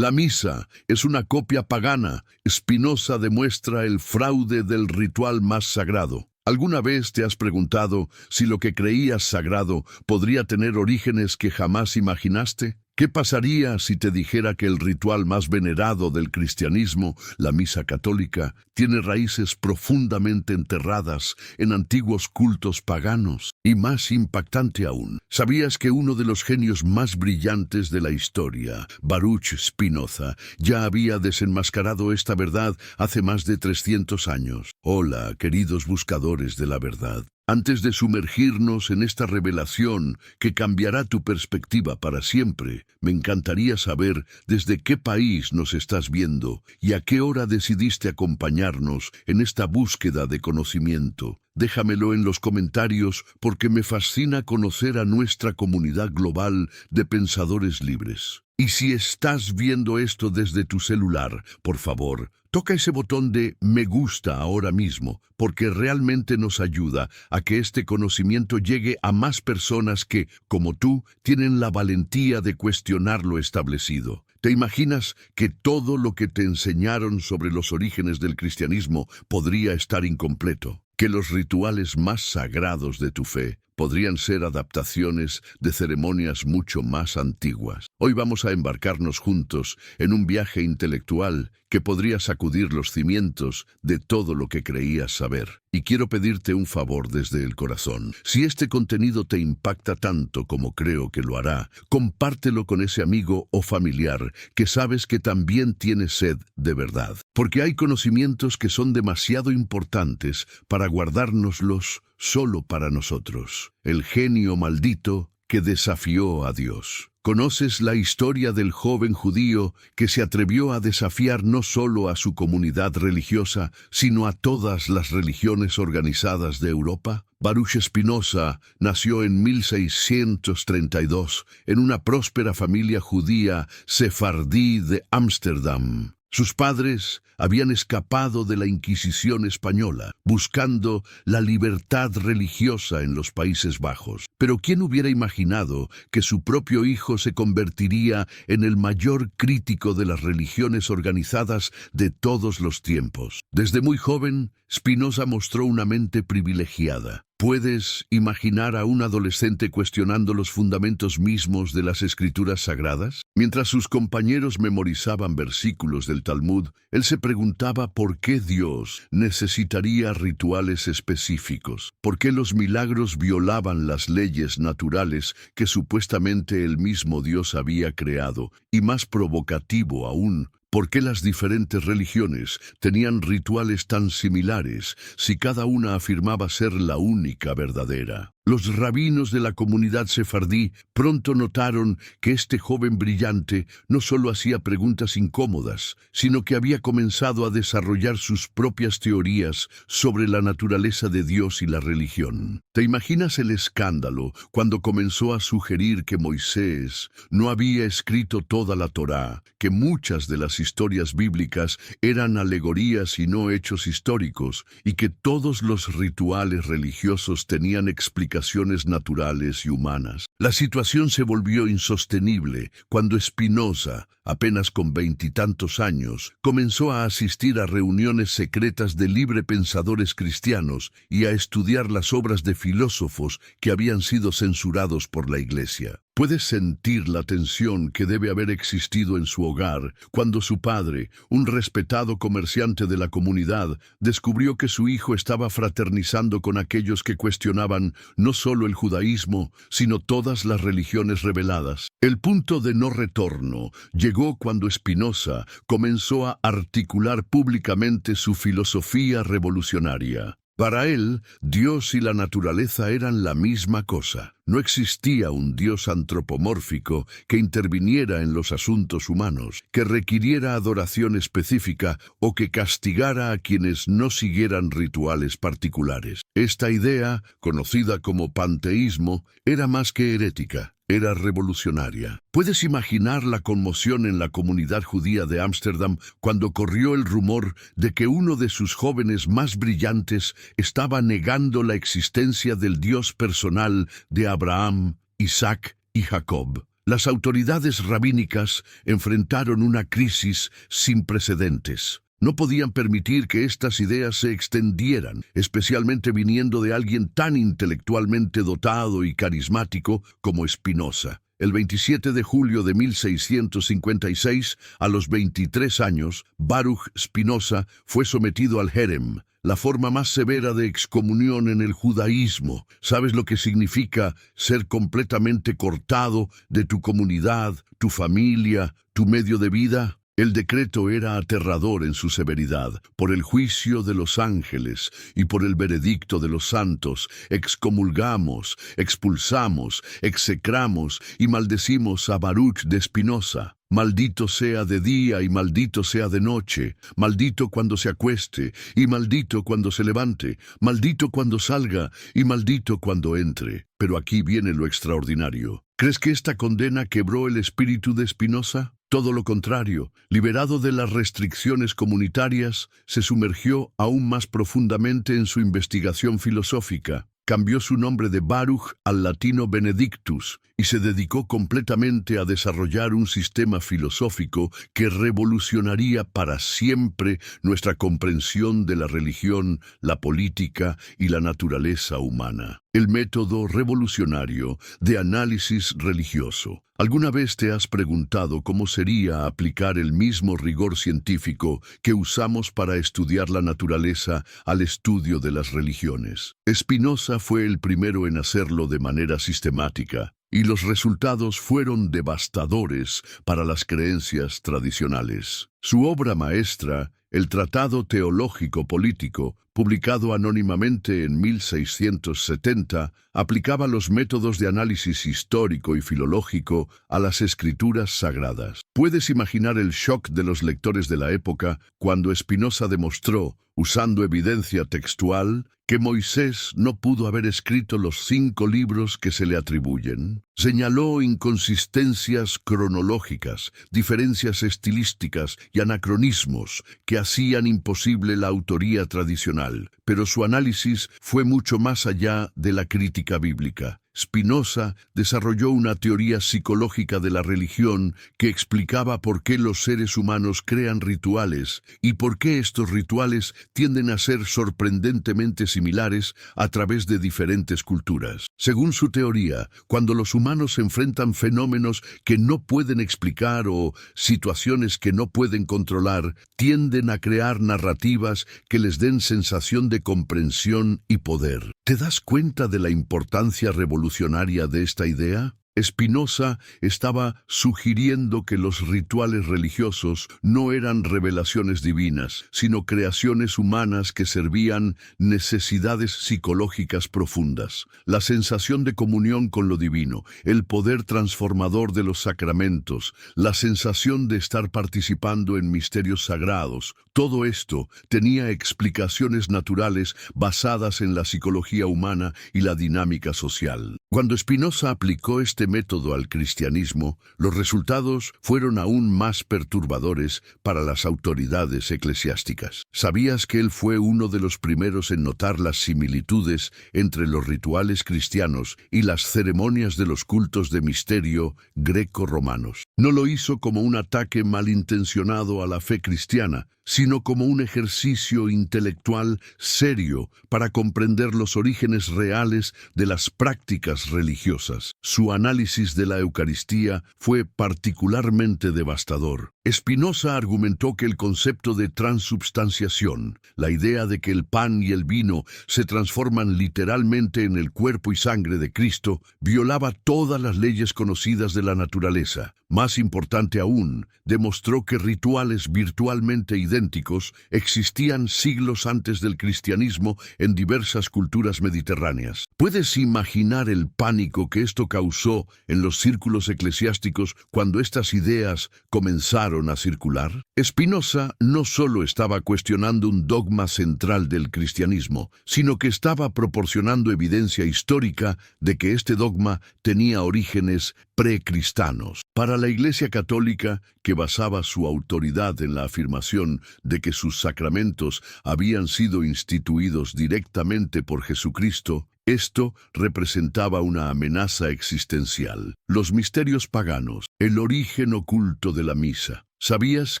La misa es una copia pagana. Spinoza demuestra el fraude del ritual más sagrado. ¿Alguna vez te has preguntado si lo que creías sagrado podría tener orígenes que jamás imaginaste? ¿Qué pasaría si te dijera que el ritual más venerado del cristianismo, la misa católica, tiene raíces profundamente enterradas en antiguos cultos paganos? Y más impactante aún, ¿sabías que uno de los genios más brillantes de la historia, Baruch Spinoza, ya había desenmascarado esta verdad hace más de 300 años? Hola, queridos buscadores de la verdad. Antes de sumergirnos en esta revelación que cambiará tu perspectiva para siempre, me encantaría saber desde qué país nos estás viendo y a qué hora decidiste acompañarnos en esta búsqueda de conocimiento. Déjamelo en los comentarios porque me fascina conocer a nuestra comunidad global de pensadores libres. Y si estás viendo esto desde tu celular, por favor, toca ese botón de me gusta ahora mismo, porque realmente nos ayuda a que este conocimiento llegue a más personas que, como tú, tienen la valentía de cuestionar lo establecido. ¿Te imaginas que todo lo que te enseñaron sobre los orígenes del cristianismo podría estar incompleto? Que los rituales más sagrados de tu fe podrían ser adaptaciones de ceremonias mucho más antiguas. Hoy vamos a embarcarnos juntos en un viaje intelectual que podría sacudir los cimientos de todo lo que creías saber. Y quiero pedirte un favor desde el corazón. Si este contenido te impacta tanto como creo que lo hará, compártelo con ese amigo o familiar que sabes que también tiene sed de verdad. Porque hay conocimientos que son demasiado importantes para guardárnoslos solo para nosotros. El genio maldito que desafió a Dios. ¿Conoces la historia del joven judío que se atrevió a desafiar no solo a su comunidad religiosa, sino a todas las religiones organizadas de Europa? Baruch Spinoza nació en 1632 en una próspera familia judía sefardí de Ámsterdam. Sus padres habían escapado de la Inquisición española, buscando la libertad religiosa en los Países Bajos. Pero ¿quién hubiera imaginado que su propio hijo se convertiría en el mayor crítico de las religiones organizadas de todos los tiempos? Desde muy joven, Spinoza mostró una mente privilegiada. ¿Puedes imaginar a un adolescente cuestionando los fundamentos mismos de las escrituras sagradas? Mientras sus compañeros memorizaban versículos del Talmud, él se preguntaba por qué Dios necesitaría rituales específicos, por qué los milagros violaban las leyes naturales que supuestamente el mismo Dios había creado, y más provocativo aún, ¿por qué las diferentes religiones tenían rituales tan similares si cada una afirmaba ser la única verdadera? Los rabinos de la comunidad sefardí pronto notaron que este joven brillante no solo hacía preguntas incómodas, sino que había comenzado a desarrollar sus propias teorías sobre la naturaleza de Dios y la religión. ¿Te imaginas el escándalo cuando comenzó a sugerir que Moisés no había escrito toda la Torá, que muchas de las historias bíblicas eran alegorías y no hechos históricos, y que todos los rituales religiosos tenían explicaciones naturales y humanas? La situación se volvió insostenible cuando Spinoza, apenas con 20 y tantos años, comenzó a asistir a reuniones secretas de librepensadores cristianos y a estudiar las obras de filósofos que habían sido censurados por la Iglesia. Puedes sentir la tensión que debe haber existido en su hogar cuando su padre, un respetado comerciante de la comunidad, descubrió que su hijo estaba fraternizando con aquellos que cuestionaban no solo el judaísmo, sino todas las religiones reveladas. El punto de no retorno llegó cuando Spinoza comenzó a articular públicamente su filosofía revolucionaria. Para él, Dios y la naturaleza eran la misma cosa. No existía un Dios antropomórfico que interviniera en los asuntos humanos, que requiriera adoración específica o que castigara a quienes no siguieran rituales particulares. Esta idea, conocida como panteísmo, era más que herética. Era revolucionaria. ¿Puedes imaginar la conmoción en la comunidad judía de Ámsterdam cuando corrió el rumor de que uno de sus jóvenes más brillantes estaba negando la existencia del Dios personal de Abraham, Isaac y Jacob? Las autoridades rabínicas enfrentaron una crisis sin precedentes. No podían permitir que estas ideas se extendieran, especialmente viniendo de alguien tan intelectualmente dotado y carismático como Spinoza. El 27 de julio de 1656, a los 23 años, Baruch Spinoza fue sometido al herem, la forma más severa de excomunión en el judaísmo. ¿Sabes lo que significa ser completamente cortado de tu comunidad, tu familia, tu medio de vida? El decreto era aterrador en su severidad. Por el juicio de los ángeles y por el veredicto de los santos, excomulgamos, expulsamos, execramos y maldecimos a Baruch de Spinoza. Maldito sea de día y maldito sea de noche, maldito cuando se acueste y maldito cuando se levante, maldito cuando salga y maldito cuando entre. Pero aquí viene lo extraordinario. ¿Crees que esta condena quebró el espíritu de Spinoza? Todo lo contrario, liberado de las restricciones comunitarias, se sumergió aún más profundamente en su investigación filosófica. Cambió su nombre de Baruch al latino Benedictus y se dedicó completamente a desarrollar un sistema filosófico que revolucionaría para siempre nuestra comprensión de la religión, la política y la naturaleza humana. El método revolucionario de análisis religioso. ¿Alguna vez te has preguntado cómo sería aplicar el mismo rigor científico que usamos para estudiar la naturaleza al estudio de las religiones? Spinoza fue el primero en hacerlo de manera sistemática, y los resultados fueron devastadores para las creencias tradicionales. Su obra maestra, el Tratado Teológico Político, publicado anónimamente en 1670, aplicaba los métodos de análisis histórico y filológico a las escrituras sagradas. Puedes imaginar el shock de los lectores de la época cuando Spinoza demostró, usando evidencia textual, que Moisés no pudo haber escrito los 5 libros que se le atribuyen. Señaló inconsistencias cronológicas, diferencias estilísticas y anacronismos que hacían imposible la autoría tradicional, pero su análisis fue mucho más allá de la crítica bíblica. Spinoza desarrolló una teoría psicológica de la religión que explicaba por qué los seres humanos crean rituales y por qué estos rituales tienden a ser sorprendentemente similares a través de diferentes culturas. Según su teoría, cuando los humanos enfrentan fenómenos que no pueden explicar o situaciones que no pueden controlar, tienden a crear narrativas que les den sensación de comprensión y poder. ¿Te das cuenta de la importancia revolucionaria de esta idea? Spinoza estaba sugiriendo que los rituales religiosos no eran revelaciones divinas, sino creaciones humanas que servían necesidades psicológicas profundas. La sensación de comunión con lo divino, el poder transformador de los sacramentos, la sensación de estar participando en misterios sagrados, todo esto tenía explicaciones naturales basadas en la psicología humana y la dinámica social. Cuando Spinoza aplicó este método al cristianismo, los resultados fueron aún más perturbadores para las autoridades eclesiásticas. ¿Sabías que él fue uno de los primeros en notar las similitudes entre los rituales cristianos y las ceremonias de los cultos de misterio greco-romanos? No lo hizo como un ataque malintencionado a la fe cristiana, sino como un ejercicio intelectual serio para comprender los orígenes reales de las prácticas religiosas. Su análisis de la Eucaristía fue particularmente devastador. Spinoza argumentó que el concepto de transubstanciación, la idea de que el pan y el vino se transforman literalmente en el cuerpo y sangre de Cristo, violaba todas las leyes conocidas de la naturaleza. Más importante aún, demostró que rituales virtualmente idénticos existían siglos antes del cristianismo en diversas culturas mediterráneas. ¿Puedes imaginar el pánico que esto causó en los círculos eclesiásticos cuando estas ideas comenzaron a circular? Spinoza no solo estaba cuestionando un dogma central del cristianismo, sino que estaba proporcionando evidencia histórica de que este dogma tenía orígenes precristianos. Para la Iglesia Católica, que basaba su autoridad en la afirmación de que sus sacramentos habían sido instituidos directamente por Jesucristo, esto representaba una amenaza existencial. Los misterios paganos, el origen oculto de la misa. ¿Sabías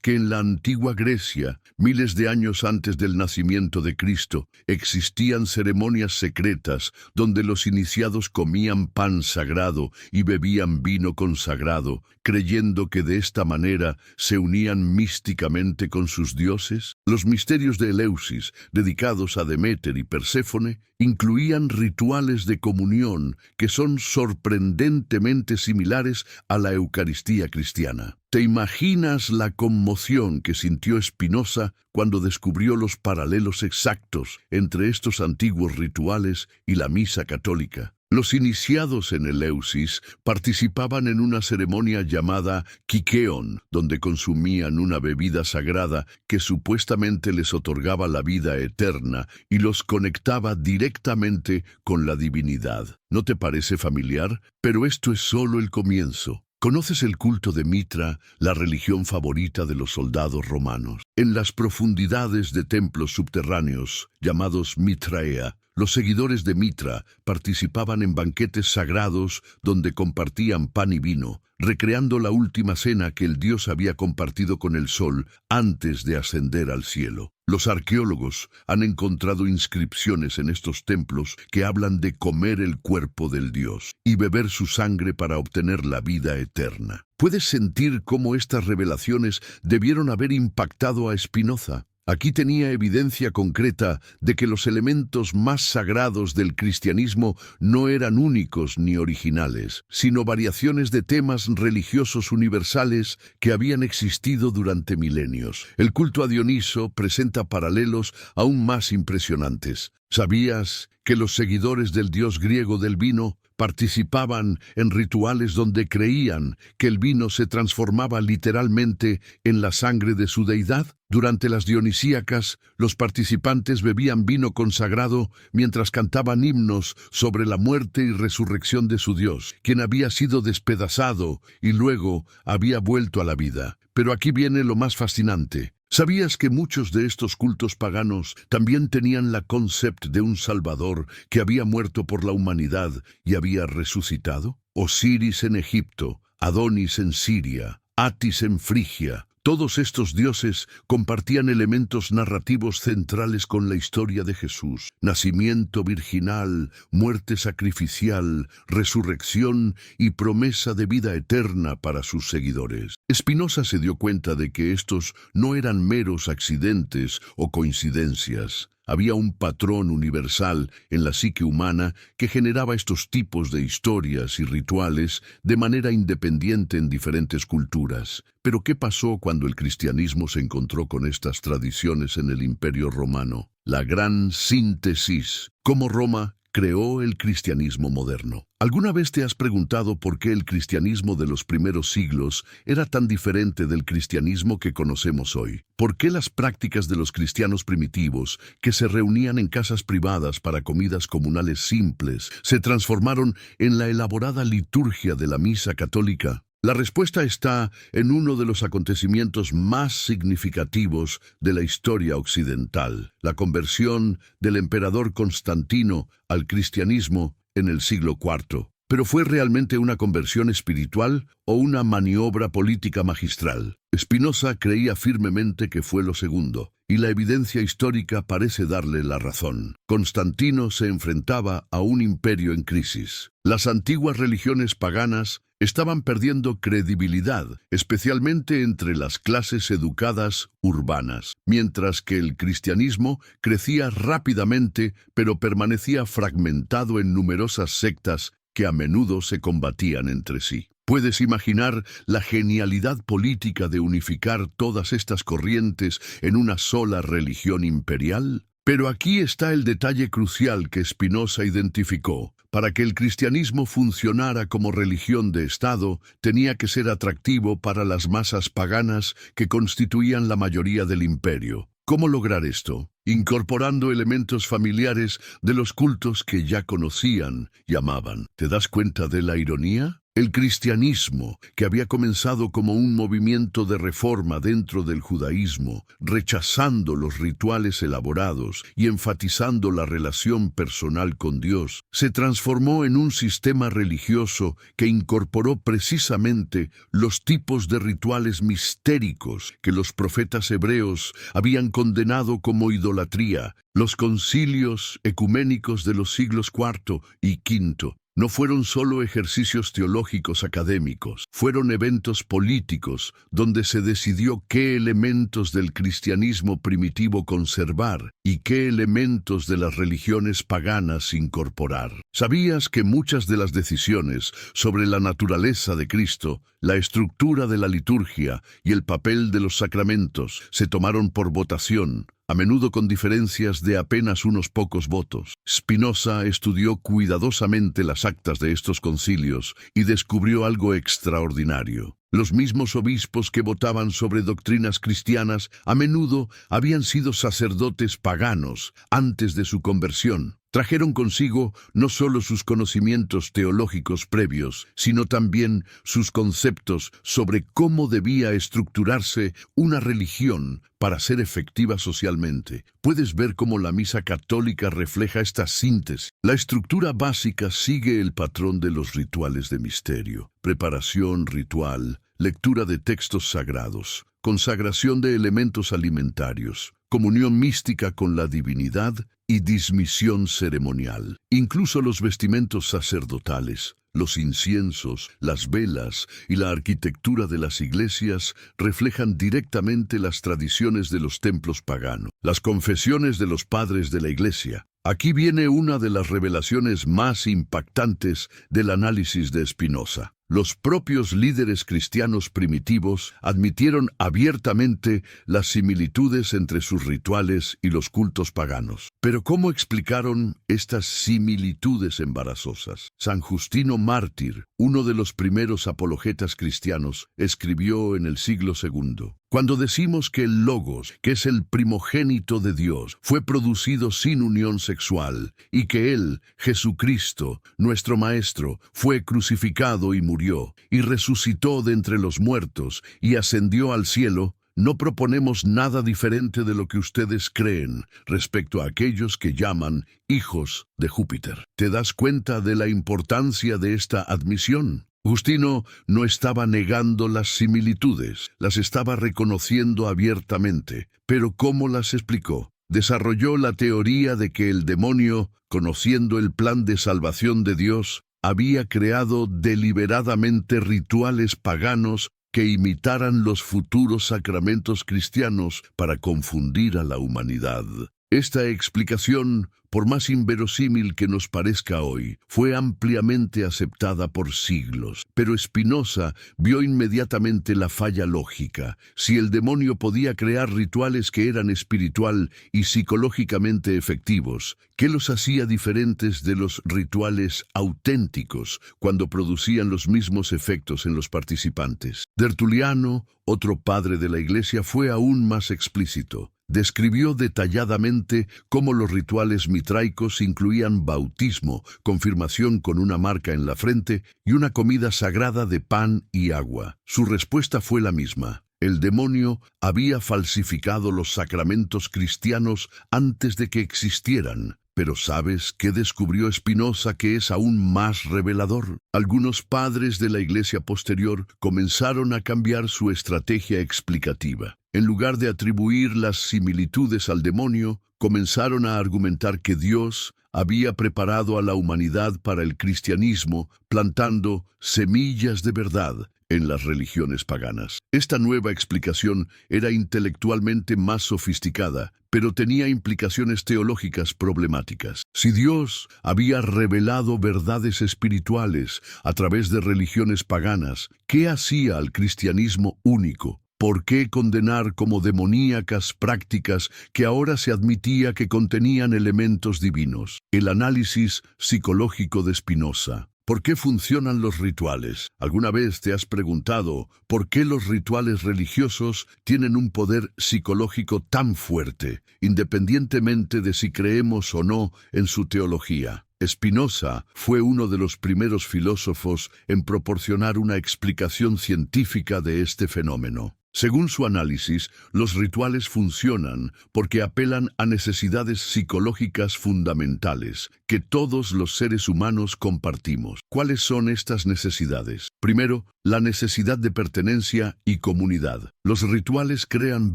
que en la antigua Grecia, miles de años antes del nacimiento de Cristo, existían ceremonias secretas donde los iniciados comían pan sagrado y bebían vino consagrado, creyendo que de esta manera se unían místicamente con sus dioses? Los misterios de Eleusis, dedicados a Deméter y Perséfone, incluían rituales de comunión que son sorprendentemente similares a la Eucaristía cristiana. ¿Te imaginas la conmoción que sintió Spinoza cuando descubrió los paralelos exactos entre estos antiguos rituales y la misa católica? Los iniciados en Eleusis participaban en una ceremonia llamada Kikeon, donde consumían una bebida sagrada que supuestamente les otorgaba la vida eterna y los conectaba directamente con la divinidad. ¿No te parece familiar? Pero esto es solo el comienzo. ¿Conoces el culto de Mitra, la religión favorita de los soldados romanos? En las profundidades de templos subterráneos, llamados Mitraea, los seguidores de Mitra participaban en banquetes sagrados donde compartían pan y vino, recreando la última cena que el dios había compartido con el sol antes de ascender al cielo. Los arqueólogos han encontrado inscripciones en estos templos que hablan de comer el cuerpo del dios y beber su sangre para obtener la vida eterna. ¿Puedes sentir cómo estas revelaciones debieron haber impactado a Spinoza? Aquí tenía evidencia concreta de que los elementos más sagrados del cristianismo no eran únicos ni originales, sino variaciones de temas religiosos universales que habían existido durante milenios. El culto a Dioniso presenta paralelos aún más impresionantes. ¿Sabías que los seguidores del dios griego del vino participaban en rituales donde creían que el vino se transformaba literalmente en la sangre de su deidad? Durante las dionisíacas, los participantes bebían vino consagrado mientras cantaban himnos sobre la muerte y resurrección de su dios, quien había sido despedazado y luego había vuelto a la vida. Pero aquí viene lo más fascinante. ¿Sabías que muchos de estos cultos paganos también tenían la concept de un Salvador que había muerto por la humanidad y había resucitado? Osiris en Egipto, Adonis en Siria, Atis en Frigia. Todos estos dioses compartían elementos narrativos centrales con la historia de Jesús: nacimiento virginal, muerte sacrificial, resurrección y promesa de vida eterna para sus seguidores. Spinoza se dio cuenta de que estos no eran meros accidentes o coincidencias. Había un patrón universal en la psique humana que generaba estos tipos de historias y rituales de manera independiente en diferentes culturas. Pero ¿qué pasó cuando el cristianismo se encontró con estas tradiciones en el Imperio Romano? La gran síntesis. ¿Cómo Roma creó el cristianismo moderno? ¿Alguna vez te has preguntado por qué el cristianismo de los primeros siglos era tan diferente del cristianismo que conocemos hoy? ¿Por qué las prácticas de los cristianos primitivos, que se reunían en casas privadas para comidas comunales simples, se transformaron en la elaborada liturgia de la misa católica? La respuesta está en uno de los acontecimientos más significativos de la historia occidental: la conversión del emperador Constantino al cristianismo en el siglo IV. ¿Pero fue realmente una conversión espiritual o una maniobra política magistral? Spinoza creía firmemente que fue lo segundo, y la evidencia histórica parece darle la razón. Constantino se enfrentaba a un imperio en crisis. Las antiguas religiones paganas estaban perdiendo credibilidad, especialmente entre las clases educadas urbanas, mientras que el cristianismo crecía rápidamente, pero permanecía fragmentado en numerosas sectas que a menudo se combatían entre sí. ¿Puedes imaginar la genialidad política de unificar todas estas corrientes en una sola religión imperial? Pero aquí está el detalle crucial que Spinoza identificó. Para que el cristianismo funcionara como religión de Estado, tenía que ser atractivo para las masas paganas que constituían la mayoría del imperio. ¿Cómo lograr esto? Incorporando elementos familiares de los cultos que ya conocían y amaban. ¿Te das cuenta de la ironía? El cristianismo, que había comenzado como un movimiento de reforma dentro del judaísmo, rechazando los rituales elaborados y enfatizando la relación personal con Dios, se transformó en un sistema religioso que incorporó precisamente los tipos de rituales mistéricos que los profetas hebreos habían condenado como idolatría. Los concilios ecuménicos de los siglos IV y V no fueron solo ejercicios teológicos académicos, fueron eventos políticos donde se decidió qué elementos del cristianismo primitivo conservar y qué elementos de las religiones paganas incorporar. ¿Sabías que muchas de las decisiones sobre la naturaleza de Cristo, la estructura de la liturgia y el papel de los sacramentos se tomaron por votación, a menudo con diferencias de apenas unos pocos votos? Spinoza estudió cuidadosamente las actas de estos concilios y descubrió algo extraordinario. Los mismos obispos que votaban sobre doctrinas cristianas a menudo habían sido sacerdotes paganos antes de su conversión. Trajeron consigo no solo sus conocimientos teológicos previos, sino también sus conceptos sobre cómo debía estructurarse una religión para ser efectiva socialmente. Puedes ver cómo la misa católica refleja esta síntesis. La estructura básica sigue el patrón de los rituales de misterio: preparación ritual, lectura de textos sagrados, consagración de elementos alimentarios, comunión mística con la divinidad y dismisión ceremonial. Incluso los vestimentos sacerdotales, los inciensos, las velas y la arquitectura de las iglesias reflejan directamente las tradiciones de los templos paganos. Las confesiones de los padres de la iglesia. Aquí viene una de las revelaciones más impactantes del análisis de Spinoza. Los propios líderes cristianos primitivos admitieron abiertamente las similitudes entre sus rituales y los cultos paganos. Pero ¿cómo explicaron estas similitudes embarazosas? San Justino Mártir, uno de los primeros apologetas cristianos, escribió en el siglo II: cuando decimos que el Logos, que es el primogénito de Dios, fue producido sin unión sexual, y que Él, Jesucristo, nuestro Maestro, fue crucificado y murió, y resucitó de entre los muertos, y ascendió al cielo, no proponemos nada diferente de lo que ustedes creen respecto a aquellos que llaman hijos de Júpiter. ¿Te das cuenta de la importancia de esta admisión? Justino no estaba negando las similitudes, las estaba reconociendo abiertamente. Pero ¿cómo las explicó? Desarrolló la teoría de que el demonio, conociendo el plan de salvación de Dios, había creado deliberadamente rituales paganos que imitaran los futuros sacramentos cristianos para confundir a la humanidad. Esta explicación, por más inverosímil que nos parezca hoy, fue ampliamente aceptada por siglos. Pero Spinoza vio inmediatamente la falla lógica. Si el demonio podía crear rituales que eran espiritual y psicológicamente efectivos, ¿qué los hacía diferentes de los rituales auténticos cuando producían los mismos efectos en los participantes? Tertuliano, otro padre de la Iglesia, fue aún más explícito. Describió detalladamente cómo los rituales mitraicos incluían bautismo, confirmación con una marca en la frente y una comida sagrada de pan y agua. Su respuesta fue la misma. El demonio había falsificado los sacramentos cristianos antes de que existieran. Pero ¿sabes qué descubrió Spinoza que es aún más revelador? Algunos padres de la Iglesia posterior comenzaron a cambiar su estrategia explicativa. En lugar de atribuir las similitudes al demonio, comenzaron a argumentar que Dios había preparado a la humanidad para el cristianismo, plantando semillas de verdad en las religiones paganas. Esta nueva explicación era intelectualmente más sofisticada, pero tenía implicaciones teológicas problemáticas. Si Dios había revelado verdades espirituales a través de religiones paganas, ¿qué hacía al cristianismo único? ¿Por qué condenar como demoníacas prácticas que ahora se admitía que contenían elementos divinos? El análisis psicológico de Spinoza. ¿Por qué funcionan los rituales? ¿Alguna vez te has preguntado por qué los rituales religiosos tienen un poder psicológico tan fuerte, independientemente de si creemos o no en su teología? Spinoza fue uno de los primeros filósofos en proporcionar una explicación científica de este fenómeno. Según su análisis, los rituales funcionan porque apelan a necesidades psicológicas fundamentales que todos los seres humanos compartimos. ¿Cuáles son estas necesidades? Primero, la necesidad de pertenencia y comunidad. Los rituales crean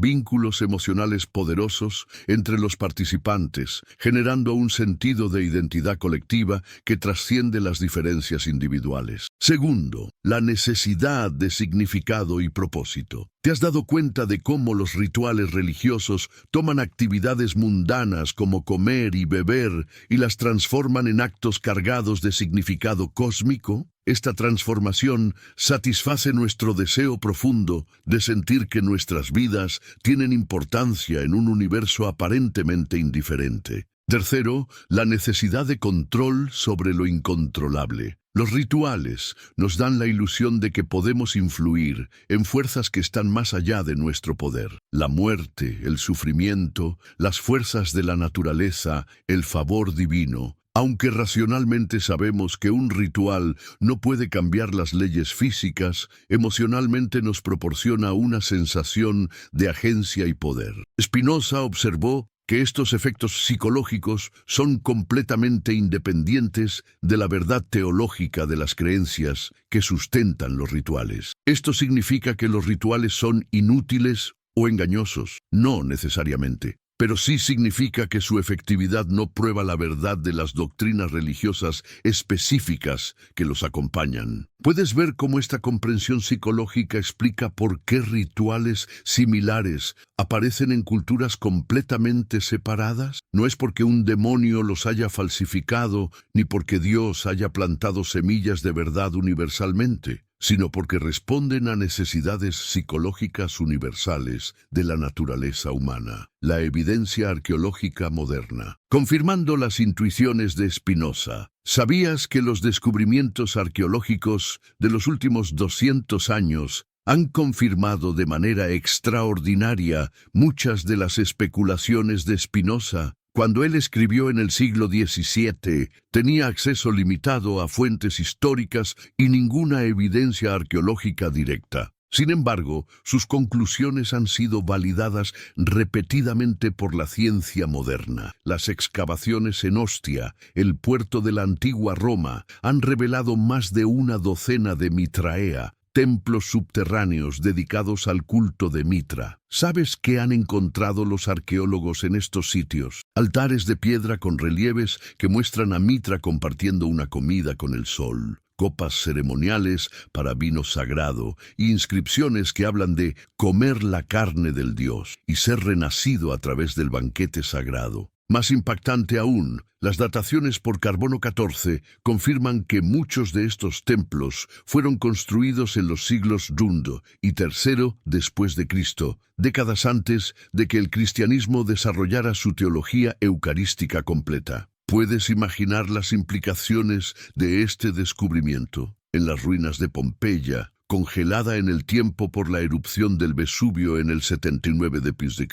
vínculos emocionales poderosos entre los participantes, generando un sentido de identidad colectiva que trasciende las diferencias individuales. Segundo, la necesidad de significado y propósito. ¿Te has dado cuenta de cómo los rituales religiosos toman actividades mundanas como comer y beber y las transforman en actos cargados de significado cósmico? Esta transformación satisface nuestro deseo profundo de sentir que nuestras vidas tienen importancia en un universo aparentemente indiferente. Tercero, la necesidad de control sobre lo incontrolable. Los rituales nos dan la ilusión de que podemos influir en fuerzas que están más allá de nuestro poder. La muerte, el sufrimiento, las fuerzas de la naturaleza, el favor divino. Aunque racionalmente sabemos que un ritual no puede cambiar las leyes físicas, emocionalmente nos proporciona una sensación de agencia y poder. Spinoza observó que estos efectos psicológicos son completamente independientes de la verdad teológica de las creencias que sustentan los rituales. Esto significa que los rituales son inútiles o engañosos, no necesariamente. Pero sí significa que su efectividad no prueba la verdad de las doctrinas religiosas específicas que los acompañan. ¿Puedes ver cómo esta comprensión psicológica explica por qué rituales similares aparecen en culturas completamente separadas? No es porque un demonio los haya falsificado, ni porque Dios haya plantado semillas de verdad universalmente, sino porque responden a necesidades psicológicas universales de la naturaleza humana. La evidencia arqueológica moderna. Confirmando las intuiciones de Spinoza, ¿sabías que los descubrimientos arqueológicos de los últimos 200 años han confirmado de manera extraordinaria muchas de las especulaciones de Spinoza? Cuando él escribió en el siglo XVII, tenía acceso limitado a fuentes históricas y ninguna evidencia arqueológica directa. Sin embargo, sus conclusiones han sido validadas repetidamente por la ciencia moderna. Las excavaciones en Ostia, el puerto de la antigua Roma, han revelado más de una docena de Mitraea, templos subterráneos dedicados al culto de Mitra. ¿Sabes qué han encontrado los arqueólogos en estos sitios? Altares de piedra con relieves que muestran a Mitra compartiendo una comida con el sol, copas ceremoniales para vino sagrado e inscripciones que hablan de comer la carne del dios y ser renacido a través del banquete sagrado. Más impactante aún, las dataciones por carbono 14 confirman que muchos de estos templos fueron construidos en los siglos II y III después de Cristo, décadas antes de que el cristianismo desarrollara su teología eucarística completa. ¿Puedes imaginar las implicaciones de este descubrimiento? En las ruinas de Pompeya, congelada en el tiempo por la erupción del Vesubio en el 79 d.C.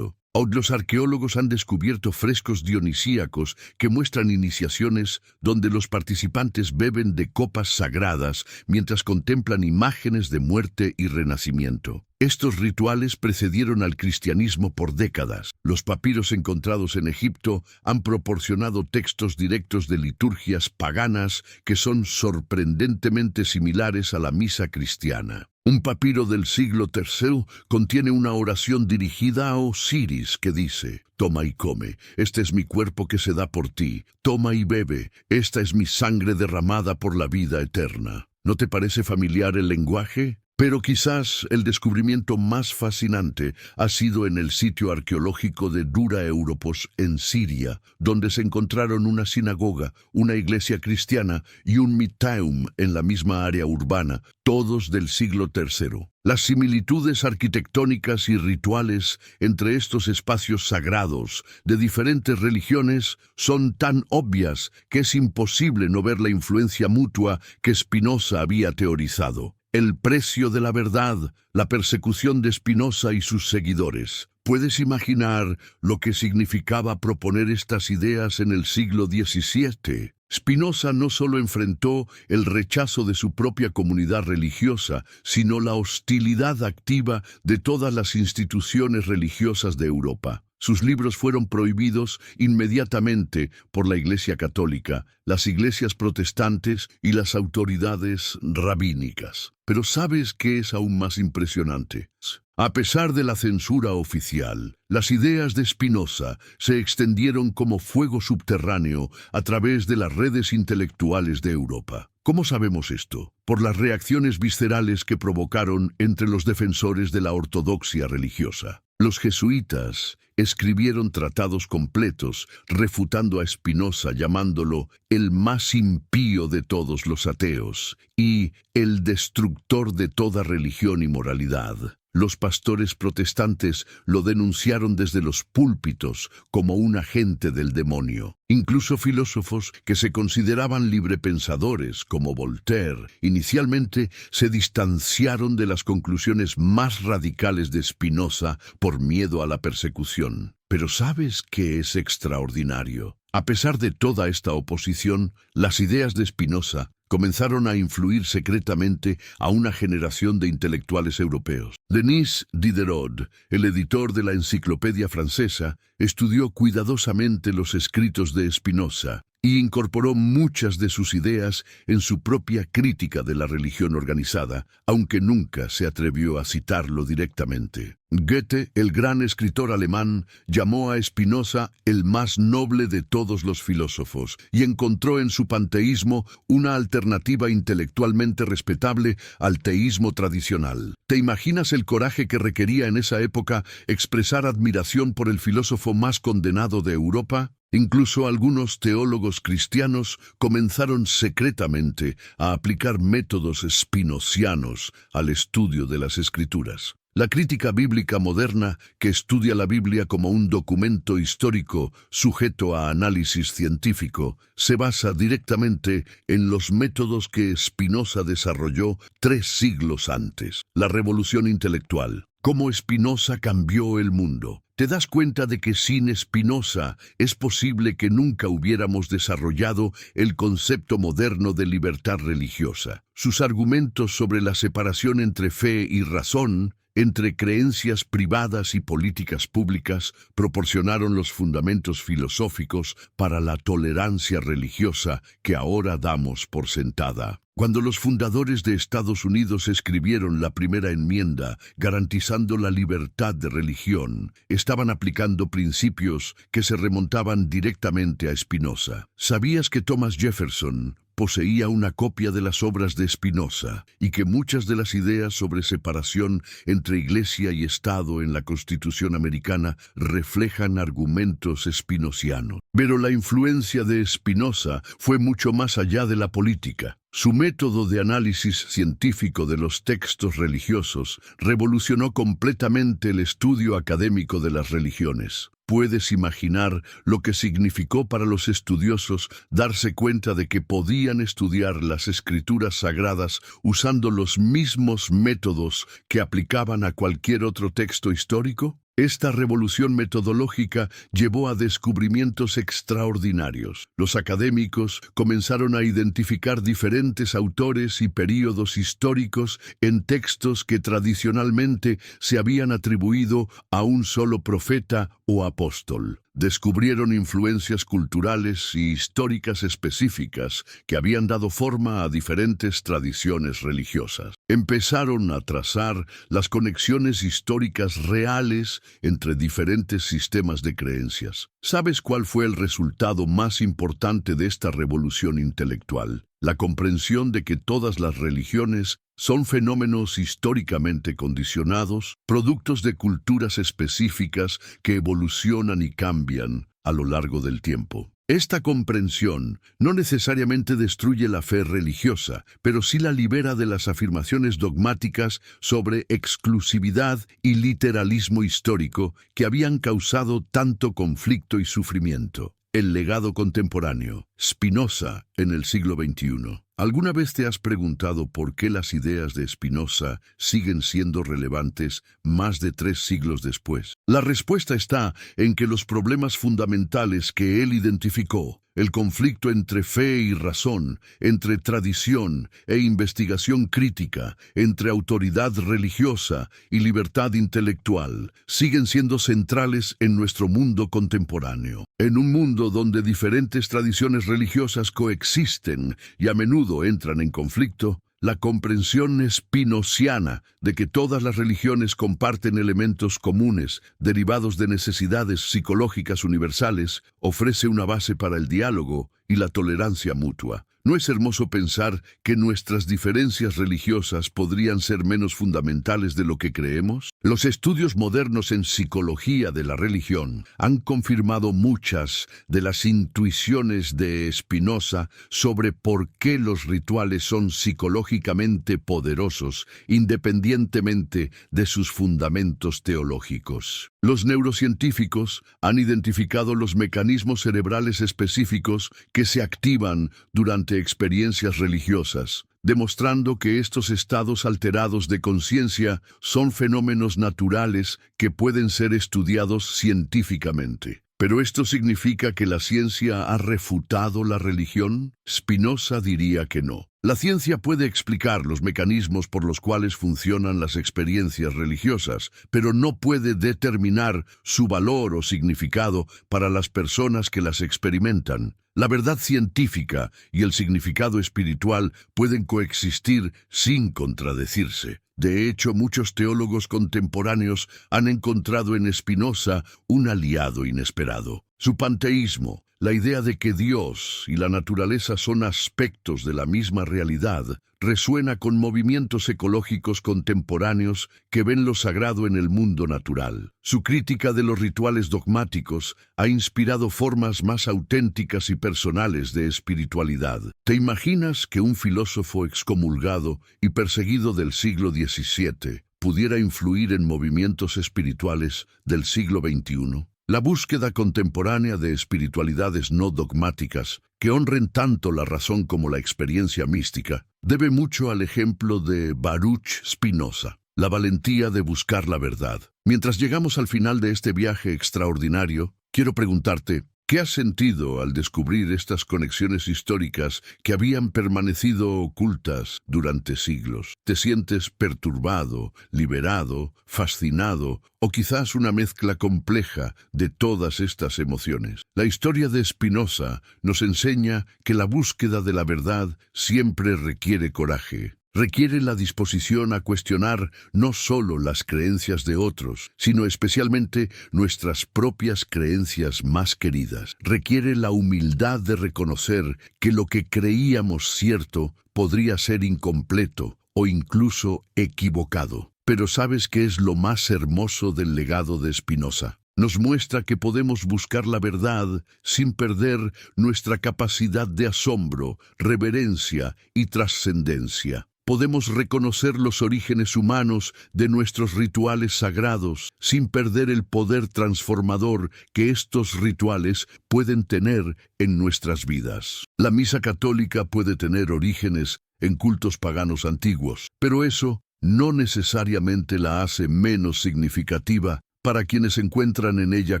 Los arqueólogos han descubierto frescos dionisíacos que muestran iniciaciones donde los participantes beben de copas sagradas mientras contemplan imágenes de muerte y renacimiento. Estos rituales precedieron al cristianismo por décadas. Los papiros encontrados en Egipto han proporcionado textos directos de liturgias paganas que son sorprendentemente similares a la misa cristiana. Un papiro del siglo III contiene una oración dirigida a Osiris que dice: «Toma y come, este es mi cuerpo que se da por ti. Toma y bebe, esta es mi sangre derramada por la vida eterna». ¿No te parece familiar el lenguaje? Pero quizás el descubrimiento más fascinante ha sido en el sitio arqueológico de Dura Europos, en Siria, donde se encontraron una sinagoga, una iglesia cristiana y un mitaeum en la misma área urbana, todos del siglo III. Las similitudes arquitectónicas y rituales entre estos espacios sagrados de diferentes religiones son tan obvias que es imposible no ver la influencia mutua que Spinoza había teorizado. El precio de la verdad, la persecución de Spinoza y sus seguidores. ¿Puedes imaginar lo que significaba proponer estas ideas en el siglo XVII? Spinoza no solo enfrentó el rechazo de su propia comunidad religiosa, sino la hostilidad activa de todas las instituciones religiosas de Europa. Sus libros fueron prohibidos inmediatamente por la Iglesia Católica, las iglesias protestantes y las autoridades rabínicas. Pero ¿sabes qué es aún más impresionante? A pesar de la censura oficial, las ideas de Spinoza se extendieron como fuego subterráneo a través de las redes intelectuales de Europa. ¿Cómo sabemos esto? Por las reacciones viscerales que provocaron entre los defensores de la ortodoxia religiosa. Los jesuitas escribieron tratados completos refutando a Spinoza, llamándolo el más impío de todos los ateos y el destructor de toda religión y moralidad. Los pastores protestantes lo denunciaron desde los púlpitos como un agente del demonio. Incluso filósofos que se consideraban librepensadores, como Voltaire, inicialmente se distanciaron de las conclusiones más radicales de Spinoza por miedo a la persecución. Pero ¿sabes qué es extraordinario? A pesar de toda esta oposición, las ideas de Spinoza comenzaron a influir secretamente a una generación de intelectuales europeos. Denis Diderot, el editor de la Enciclopedia Francesa, estudió cuidadosamente los escritos de Spinoza y incorporó muchas de sus ideas en su propia crítica de la religión organizada, aunque nunca se atrevió a citarlo directamente. Goethe, el gran escritor alemán, llamó a Spinoza el más noble de todos los filósofos y encontró en su panteísmo una alternativa intelectualmente respetable al teísmo tradicional. ¿Te imaginas el coraje que requería en esa época expresar admiración por el filósofo más condenado de Europa? Incluso algunos teólogos cristianos comenzaron secretamente a aplicar métodos spinozianos al estudio de las Escrituras. La crítica bíblica moderna, que estudia la Biblia como un documento histórico sujeto a análisis científico, se basa directamente en los métodos que Spinoza desarrolló 3 siglos antes. La revolución intelectual. Cómo Spinoza cambió el mundo. ¿Te das cuenta de que sin Spinoza es posible que nunca hubiéramos desarrollado el concepto moderno de libertad religiosa? Sus argumentos sobre la separación entre fe y razón, entre creencias privadas y políticas públicas, proporcionaron los fundamentos filosóficos para la tolerancia religiosa que ahora damos por sentada. Cuando los fundadores de Estados Unidos escribieron la primera enmienda garantizando la libertad de religión, estaban aplicando principios que se remontaban directamente a Spinoza. ¿Sabías que Thomas Jefferson poseía una copia de las obras de Spinoza y que muchas de las ideas sobre separación entre Iglesia y Estado en la Constitución americana reflejan argumentos spinozianos? Pero la influencia de Spinoza fue mucho más allá de la política. Su método de análisis científico de los textos religiosos revolucionó completamente el estudio académico de las religiones. ¿Puedes imaginar lo que significó para los estudiosos darse cuenta de que podían estudiar las escrituras sagradas usando los mismos métodos que aplicaban a cualquier otro texto histórico? Esta revolución metodológica llevó a descubrimientos extraordinarios. Los académicos comenzaron a identificar diferentes autores y períodos históricos en textos que tradicionalmente se habían atribuido a un solo profeta o apóstol. Descubrieron influencias culturales y históricas específicas que habían dado forma a diferentes tradiciones religiosas. Empezaron a trazar las conexiones históricas reales entre diferentes sistemas de creencias. ¿Sabes cuál fue el resultado más importante de esta revolución intelectual? La comprensión de que todas las religiones son fenómenos históricamente condicionados, productos de culturas específicas que evolucionan y cambian a lo largo del tiempo. Esta comprensión no necesariamente destruye la fe religiosa, pero sí la libera de las afirmaciones dogmáticas sobre exclusividad y literalismo histórico que habían causado tanto conflicto y sufrimiento. El legado contemporáneo. Spinoza en el siglo XXI. ¿Alguna vez te has preguntado por qué las ideas de Spinoza siguen siendo relevantes más de 3 siglos después? La respuesta está en que los problemas fundamentales que él identificó el conflicto entre fe y razón, entre tradición e investigación crítica, entre autoridad religiosa y libertad intelectual, siguen siendo centrales en nuestro mundo contemporáneo. En un mundo donde diferentes tradiciones religiosas coexisten y a menudo entran en conflicto, la comprensión espinociana de que todas las religiones comparten elementos comunes derivados de necesidades psicológicas universales ofrece una base para el diálogo y la tolerancia mutua. ¿No es hermoso pensar que nuestras diferencias religiosas podrían ser menos fundamentales de lo que creemos? Los estudios modernos en psicología de la religión han confirmado muchas de las intuiciones de Spinoza sobre por qué los rituales son psicológicamente poderosos, independientemente de sus fundamentos teológicos. Los neurocientíficos han identificado los mecanismos cerebrales específicos que se activan durante experiencias religiosas, demostrando que estos estados alterados de conciencia son fenómenos naturales que pueden ser estudiados científicamente. ¿Pero esto significa que la ciencia ha refutado la religión? Spinoza diría que no. La ciencia puede explicar los mecanismos por los cuales funcionan las experiencias religiosas, pero no puede determinar su valor o significado para las personas que las experimentan. La verdad científica y el significado espiritual pueden coexistir sin contradecirse. De hecho, muchos teólogos contemporáneos han encontrado en Spinoza un aliado inesperado. Su panteísmo, la idea de que Dios y la naturaleza son aspectos de la misma realidad, resuena con movimientos ecológicos contemporáneos que ven lo sagrado en el mundo natural. Su crítica de los rituales dogmáticos ha inspirado formas más auténticas y personales de espiritualidad. ¿Te imaginas que un filósofo excomulgado y perseguido del siglo XVII pudiera influir en movimientos espirituales del siglo XXI? La búsqueda contemporánea de espiritualidades no dogmáticas, que honren tanto la razón como la experiencia mística, debe mucho al ejemplo de Baruch Spinoza, la valentía de buscar la verdad. Mientras llegamos al final de este viaje extraordinario, quiero preguntarte, ¿qué has sentido al descubrir estas conexiones históricas que habían permanecido ocultas durante siglos? ¿Te sientes perturbado, liberado, fascinado o quizás una mezcla compleja de todas estas emociones? La historia de Spinoza nos enseña que la búsqueda de la verdad siempre requiere coraje. Requiere la disposición a cuestionar no solo las creencias de otros, sino especialmente nuestras propias creencias más queridas. Requiere la humildad de reconocer que lo que creíamos cierto podría ser incompleto o incluso equivocado. Pero ¿sabes qué es lo más hermoso del legado de Spinoza? Nos muestra que podemos buscar la verdad sin perder nuestra capacidad de asombro, reverencia y trascendencia. Podemos reconocer los orígenes humanos de nuestros rituales sagrados sin perder el poder transformador que estos rituales pueden tener en nuestras vidas. La misa católica puede tener orígenes en cultos paganos antiguos, pero eso no necesariamente la hace menos significativa para quienes encuentran en ella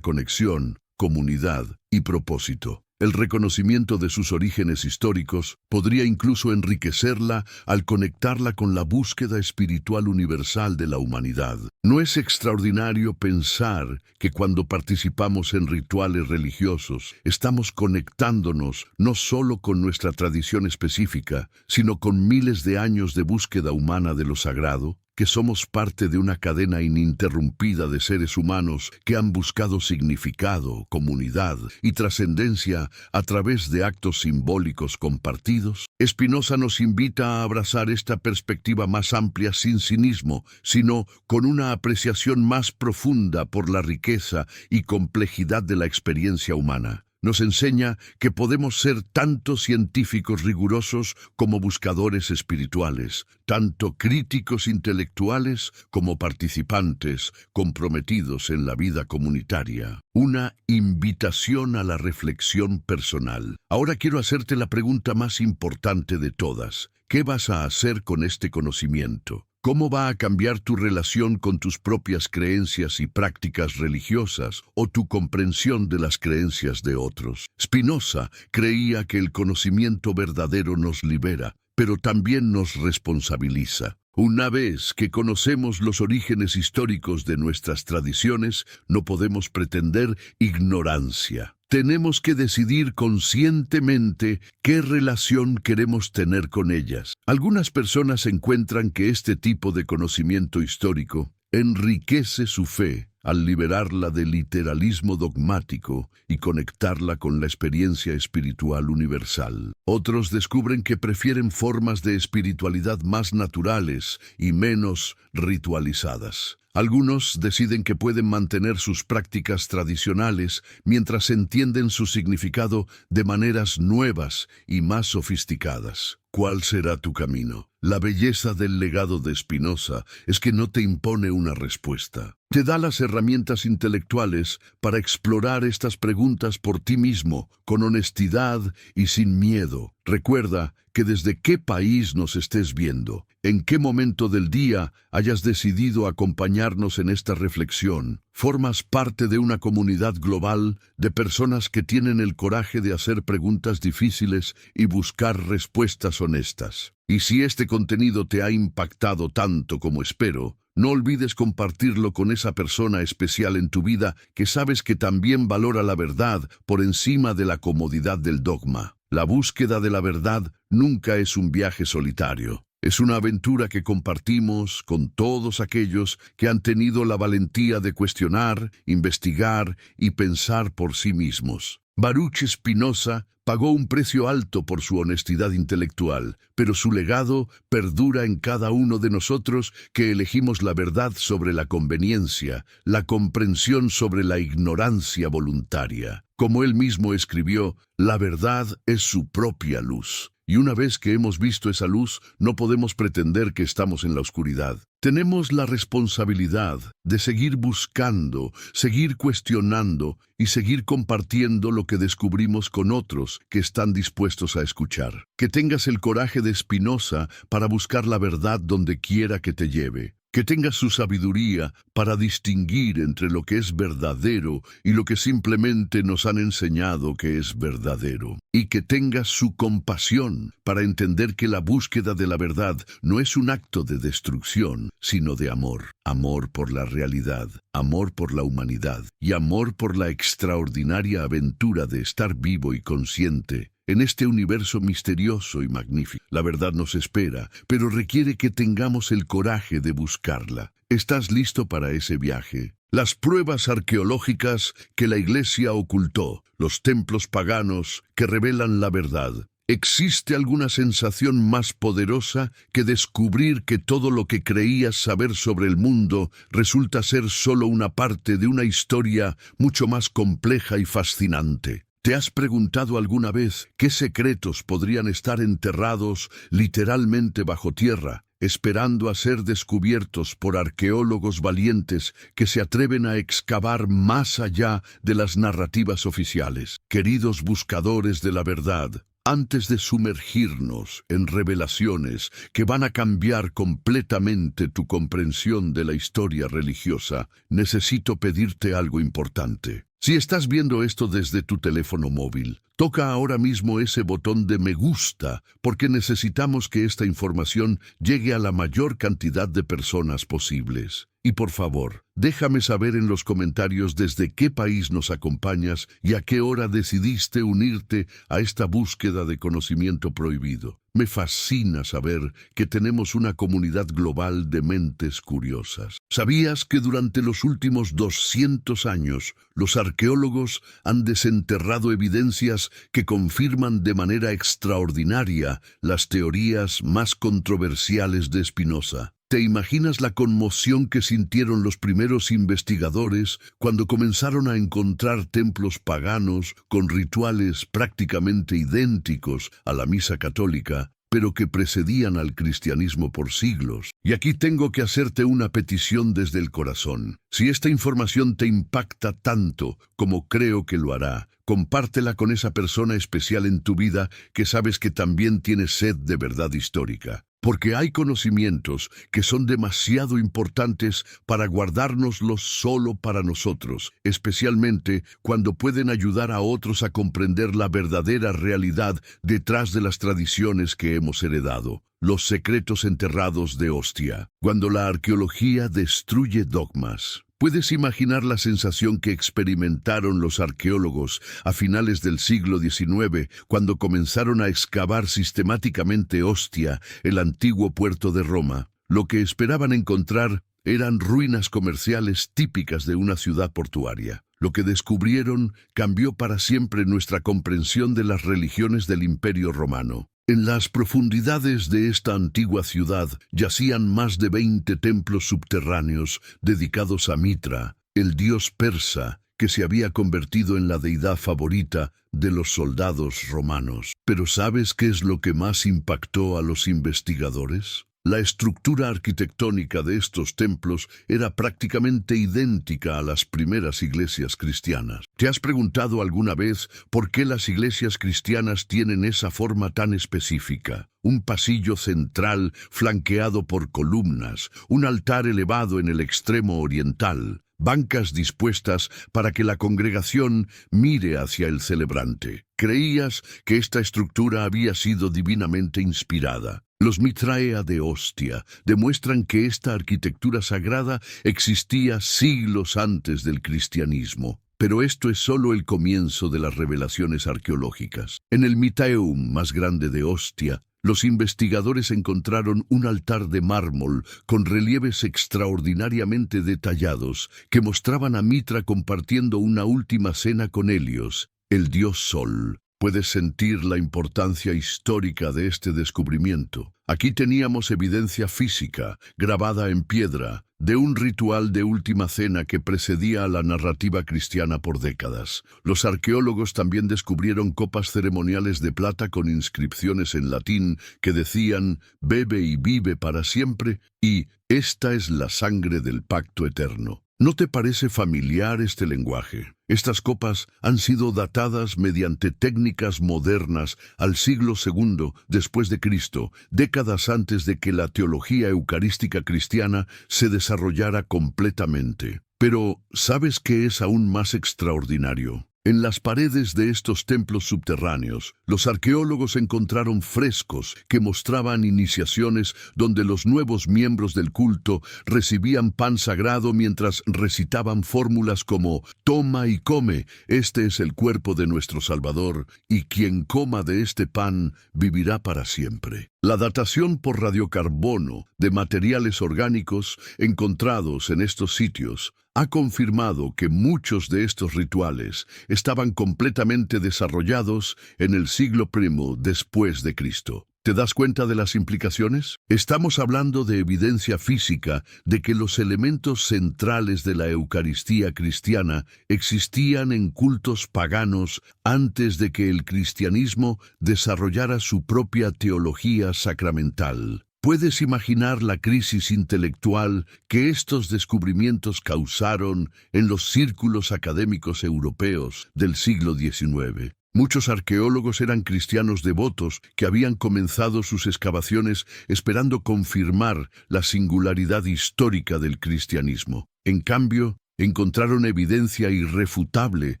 conexión, comunidad y propósito. El reconocimiento de sus orígenes históricos podría incluso enriquecerla al conectarla con la búsqueda espiritual universal de la humanidad. ¿No es extraordinario pensar que cuando participamos en rituales religiosos, estamos conectándonos no solo con nuestra tradición específica, sino con miles de años de búsqueda humana de lo sagrado? Que somos parte de una cadena ininterrumpida de seres humanos que han buscado significado, comunidad y trascendencia a través de actos simbólicos compartidos. Spinoza nos invita a abrazar esta perspectiva más amplia sin cinismo, sino con una apreciación más profunda por la riqueza y complejidad de la experiencia humana. Nos enseña que podemos ser tanto científicos rigurosos como buscadores espirituales, tanto críticos intelectuales como participantes comprometidos en la vida comunitaria. Una invitación a la reflexión personal. Ahora quiero hacerte la pregunta más importante de todas. ¿Qué vas a hacer con este conocimiento? ¿Cómo va a cambiar tu relación con tus propias creencias y prácticas religiosas o tu comprensión de las creencias de otros? Spinoza creía que el conocimiento verdadero nos libera, pero también nos responsabiliza. Una vez que conocemos los orígenes históricos de nuestras tradiciones, no podemos pretender ignorancia. Tenemos que decidir conscientemente qué relación queremos tener con ellas. Algunas personas encuentran que este tipo de conocimiento histórico enriquece su fe al liberarla del literalismo dogmático y conectarla con la experiencia espiritual universal. Otros descubren que prefieren formas de espiritualidad más naturales y menos ritualizadas. Algunos deciden que pueden mantener sus prácticas tradicionales mientras entienden su significado de maneras nuevas y más sofisticadas. ¿Cuál será tu camino? La belleza del legado de Spinoza es que no te impone una respuesta. Te da las herramientas intelectuales para explorar estas preguntas por ti mismo, con honestidad y sin miedo. Recuerda que desde qué país nos estés viendo, en qué momento del día hayas decidido acompañarnos en esta reflexión, formas parte de una comunidad global de personas que tienen el coraje de hacer preguntas difíciles y buscar respuestas honestas. Y si este contenido te ha impactado tanto como espero, no olvides compartirlo con esa persona especial en tu vida que sabes que también valora la verdad por encima de la comodidad del dogma. La búsqueda de la verdad nunca es un viaje solitario. Es una aventura que compartimos con todos aquellos que han tenido la valentía de cuestionar, investigar y pensar por sí mismos. Baruch Spinoza pagó un precio alto por su honestidad intelectual, pero su legado perdura en cada uno de nosotros que elegimos la verdad sobre la conveniencia, la comprensión sobre la ignorancia voluntaria. Como él mismo escribió, la verdad es su propia luz. Y una vez que hemos visto esa luz, no podemos pretender que estamos en la oscuridad. Tenemos la responsabilidad de seguir buscando, seguir cuestionando y seguir compartiendo lo que descubrimos con otros que están dispuestos a escuchar. Que tengas el coraje de Spinoza para buscar la verdad donde quiera que te lleve. Que tengas su sabiduría para distinguir entre lo que es verdadero y lo que simplemente nos han enseñado que es verdadero. Y que tengas su compasión para entender que la búsqueda de la verdad no es un acto de destrucción, sino de amor. Amor por la realidad, amor por la humanidad y amor por la extraordinaria aventura de estar vivo y consciente en este universo misterioso y magnífico. La verdad nos espera, pero requiere que tengamos el coraje de buscarla. ¿Estás listo para ese viaje? Las pruebas arqueológicas que la Iglesia ocultó, los templos paganos que revelan la verdad. ¿Existe alguna sensación más poderosa que descubrir que todo lo que creías saber sobre el mundo resulta ser solo una parte de una historia mucho más compleja y fascinante? ¿Te has preguntado alguna vez qué secretos podrían estar enterrados literalmente bajo tierra, esperando a ser descubiertos por arqueólogos valientes que se atreven a excavar más allá de las narrativas oficiales? Queridos buscadores de la verdad, antes de sumergirnos en revelaciones que van a cambiar completamente tu comprensión de la historia religiosa, necesito pedirte algo importante. Si estás viendo esto desde tu teléfono móvil, toca ahora mismo ese botón de me gusta, porque necesitamos que esta información llegue a la mayor cantidad de personas posibles. Y por favor, déjame saber en los comentarios desde qué país nos acompañas y a qué hora decidiste unirte a esta búsqueda de conocimiento prohibido. Me fascina saber que tenemos una comunidad global de mentes curiosas. ¿Sabías que durante los últimos 200 años los arqueólogos han desenterrado evidencias que confirman de manera extraordinaria las teorías más controversiales de Spinoza? ¿Te imaginas la conmoción que sintieron los primeros investigadores cuando comenzaron a encontrar templos paganos con rituales prácticamente idénticos a la misa católica, pero que precedían al cristianismo por siglos? Y aquí tengo que hacerte una petición desde el corazón. Si esta información te impacta tanto como creo que lo hará, compártela con esa persona especial en tu vida que sabes que también tiene sed de verdad histórica. porque hay conocimientos que son demasiado importantes para guardárnoslos solo para nosotros, especialmente cuando pueden ayudar a otros a comprender la verdadera realidad detrás de las tradiciones que hemos heredado. Los secretos enterrados de Ostia. Cuando la arqueología destruye dogmas. ¿Puedes imaginar la sensación que experimentaron los arqueólogos a finales del siglo XIX cuando comenzaron a excavar sistemáticamente Ostia, el antiguo puerto de Roma? Lo que esperaban encontrar eran ruinas comerciales típicas de una ciudad portuaria. Lo que descubrieron cambió para siempre nuestra comprensión de las religiones del Imperio Romano. En las profundidades de esta antigua ciudad yacían más de 20 templos subterráneos dedicados a Mitra, el dios persa, que se había convertido en la deidad favorita de los soldados romanos. ¿Pero sabes qué es lo que más impactó a los investigadores? La estructura arquitectónica de estos templos era prácticamente idéntica a las primeras iglesias cristianas. ¿Te has preguntado alguna vez por qué las iglesias cristianas tienen esa forma tan específica? Un pasillo central flanqueado por columnas, un altar elevado en el extremo oriental, bancas dispuestas para que la congregación mire hacia el celebrante. ¿Creías que esta estructura había sido divinamente inspirada? Los Mitraea de Ostia demuestran que esta arquitectura sagrada existía siglos antes del cristianismo. Pero esto es solo el comienzo de las revelaciones arqueológicas. En el Mitaeum más grande de Ostia, los investigadores encontraron un altar de mármol con relieves extraordinariamente detallados que mostraban a Mitra compartiendo una última cena con Helios, el dios Sol. Puedes sentir la importancia histórica de este descubrimiento. Aquí teníamos evidencia física, grabada en piedra, de un ritual de última cena que precedía a la narrativa cristiana por décadas. Los arqueólogos también descubrieron copas ceremoniales de plata con inscripciones en latín que decían «Bebe y vive para siempre» y «Esta es la sangre del pacto eterno». ¿No te parece familiar este lenguaje? Estas copas han sido datadas mediante técnicas modernas al siglo II después de Cristo, décadas antes de que la teología eucarística cristiana se desarrollara completamente. Pero, ¿sabes qué es aún más extraordinario? En las paredes de estos templos subterráneos, los arqueólogos encontraron frescos que mostraban iniciaciones donde los nuevos miembros del culto recibían pan sagrado mientras recitaban fórmulas como «Toma y come, este es el cuerpo de nuestro Salvador, y quien coma de este pan vivirá para siempre». La datación por radiocarbono de materiales orgánicos encontrados en estos sitios ha confirmado que muchos de estos rituales estaban completamente desarrollados en el siglo I después de Cristo. ¿Te das cuenta de las implicaciones? Estamos hablando de evidencia física de que los elementos centrales de la Eucaristía cristiana existían en cultos paganos antes de que el cristianismo desarrollara su propia teología sacramental. ¿Puedes imaginar la crisis intelectual que estos descubrimientos causaron en los círculos académicos europeos del siglo XIX? Muchos arqueólogos eran cristianos devotos que habían comenzado sus excavaciones esperando confirmar la singularidad histórica del cristianismo. En cambio, encontraron evidencia irrefutable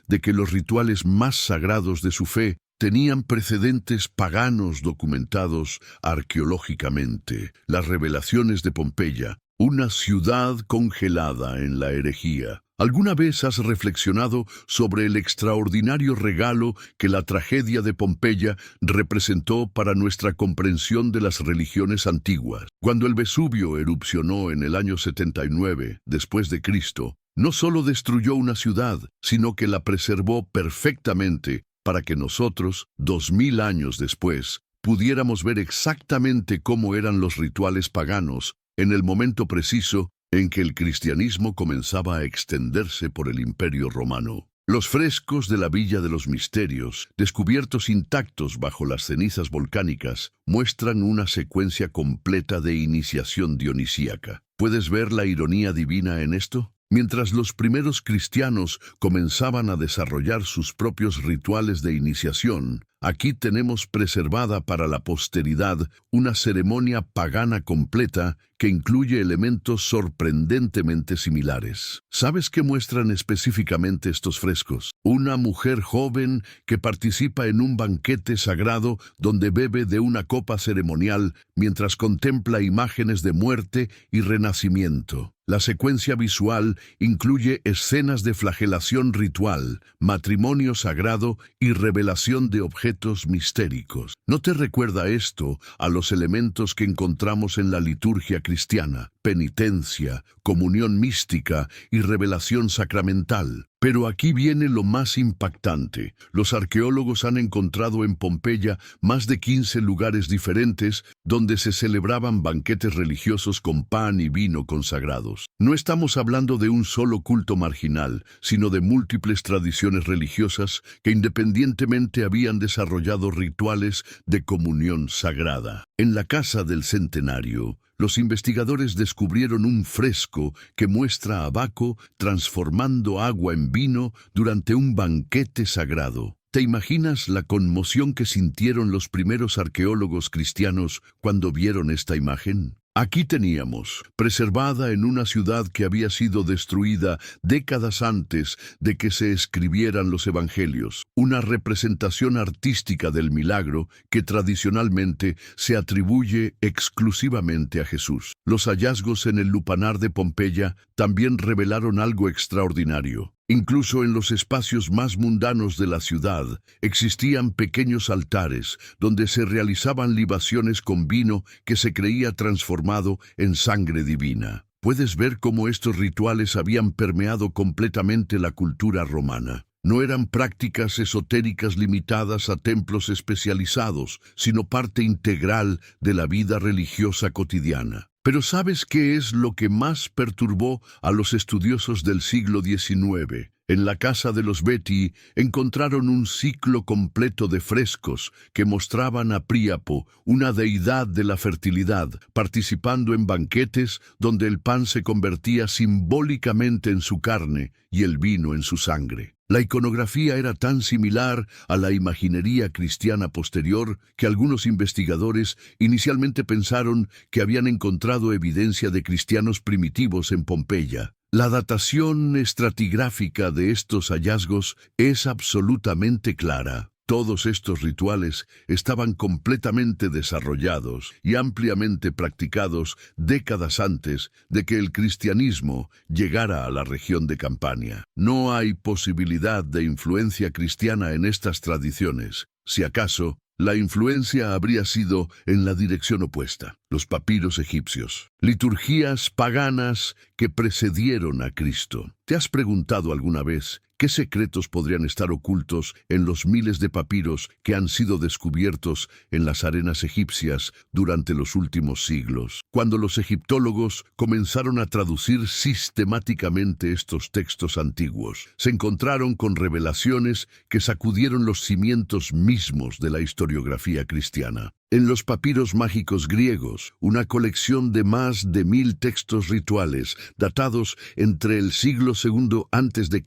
de que los rituales más sagrados de su fe tenían precedentes paganos documentados arqueológicamente. Las revelaciones de Pompeya, una ciudad congelada en la herejía. ¿Alguna vez has reflexionado sobre el extraordinario regalo que la tragedia de Pompeya representó para nuestra comprensión de las religiones antiguas? Cuando el Vesubio erupcionó en el año 79 después de Cristo, no solo destruyó una ciudad, sino que la preservó perfectamente para que nosotros, 2000 años después, pudiéramos ver exactamente cómo eran los rituales paganos en el momento preciso en que el cristianismo comenzaba a extenderse por el Imperio Romano. Los frescos de la Villa de los Misterios, descubiertos intactos bajo las cenizas volcánicas, muestran una secuencia completa de iniciación dionisíaca. ¿Puedes ver la ironía divina en esto? Mientras los primeros cristianos comenzaban a desarrollar sus propios rituales de iniciación, Aquí tenemos preservada para la posteridad una ceremonia pagana completa que incluye elementos sorprendentemente similares. ¿Sabes qué muestran específicamente estos frescos? Una mujer joven que participa en un banquete sagrado donde bebe de una copa ceremonial mientras contempla imágenes de muerte y renacimiento. La secuencia visual incluye escenas de flagelación ritual, matrimonio sagrado y revelación de objetos mistéricos. ¿No te recuerda esto a los elementos que encontramos en la liturgia cristiana? Penitencia, comunión mística y revelación sacramental. Pero aquí viene lo más impactante. Los arqueólogos han encontrado en Pompeya más de 15 lugares diferentes donde se celebraban banquetes religiosos con pan y vino consagrados. No estamos hablando de un solo culto marginal, sino de múltiples tradiciones religiosas que independientemente habían desarrollado rituales de comunión sagrada. En la Casa del Centenario, los investigadores descubrieron un fresco que muestra a Baco transformando agua en vino durante un banquete sagrado. ¿Te imaginas la conmoción que sintieron los primeros arqueólogos cristianos cuando vieron esta imagen? Aquí teníamos, preservada en una ciudad que había sido destruida décadas antes de que se escribieran los evangelios, una representación artística del milagro que tradicionalmente se atribuye exclusivamente a Jesús. Los hallazgos en el lupanar de Pompeya también revelaron algo extraordinario. Incluso en los espacios más mundanos de la ciudad existían pequeños altares donde se realizaban libaciones con vino que se creía transformado en sangre divina. Puedes ver cómo estos rituales habían permeado completamente la cultura romana. No eran prácticas esotéricas limitadas a templos especializados, sino parte integral de la vida religiosa cotidiana. Pero ¿sabes qué es lo que más perturbó a los estudiosos del siglo XIX? En la casa de los Betti encontraron un ciclo completo de frescos que mostraban a Príapo, una deidad de la fertilidad, participando en banquetes donde el pan se convertía simbólicamente en su carne y el vino en su sangre. La iconografía era tan similar a la imaginería cristiana posterior que algunos investigadores inicialmente pensaron que habían encontrado evidencia de cristianos primitivos en Pompeya. La datación estratigráfica de estos hallazgos es absolutamente clara. Todos estos rituales estaban completamente desarrollados y ampliamente practicados décadas antes de que el cristianismo llegara a la región de Campania. No hay posibilidad de influencia cristiana en estas tradiciones. Si acaso, la influencia habría sido en la dirección opuesta. Los papiros egipcios, liturgías paganas que precedieron a Cristo. ¿Te has preguntado alguna vez qué secretos podrían estar ocultos en los miles de papiros que han sido descubiertos en las arenas egipcias durante los últimos siglos? Cuando los egiptólogos comenzaron a traducir sistemáticamente estos textos antiguos, se encontraron con revelaciones que sacudieron los cimientos mismos de la historiografía cristiana. En los papiros mágicos griegos, una colección de más de 1000 textos rituales, datados entre el siglo II a.C.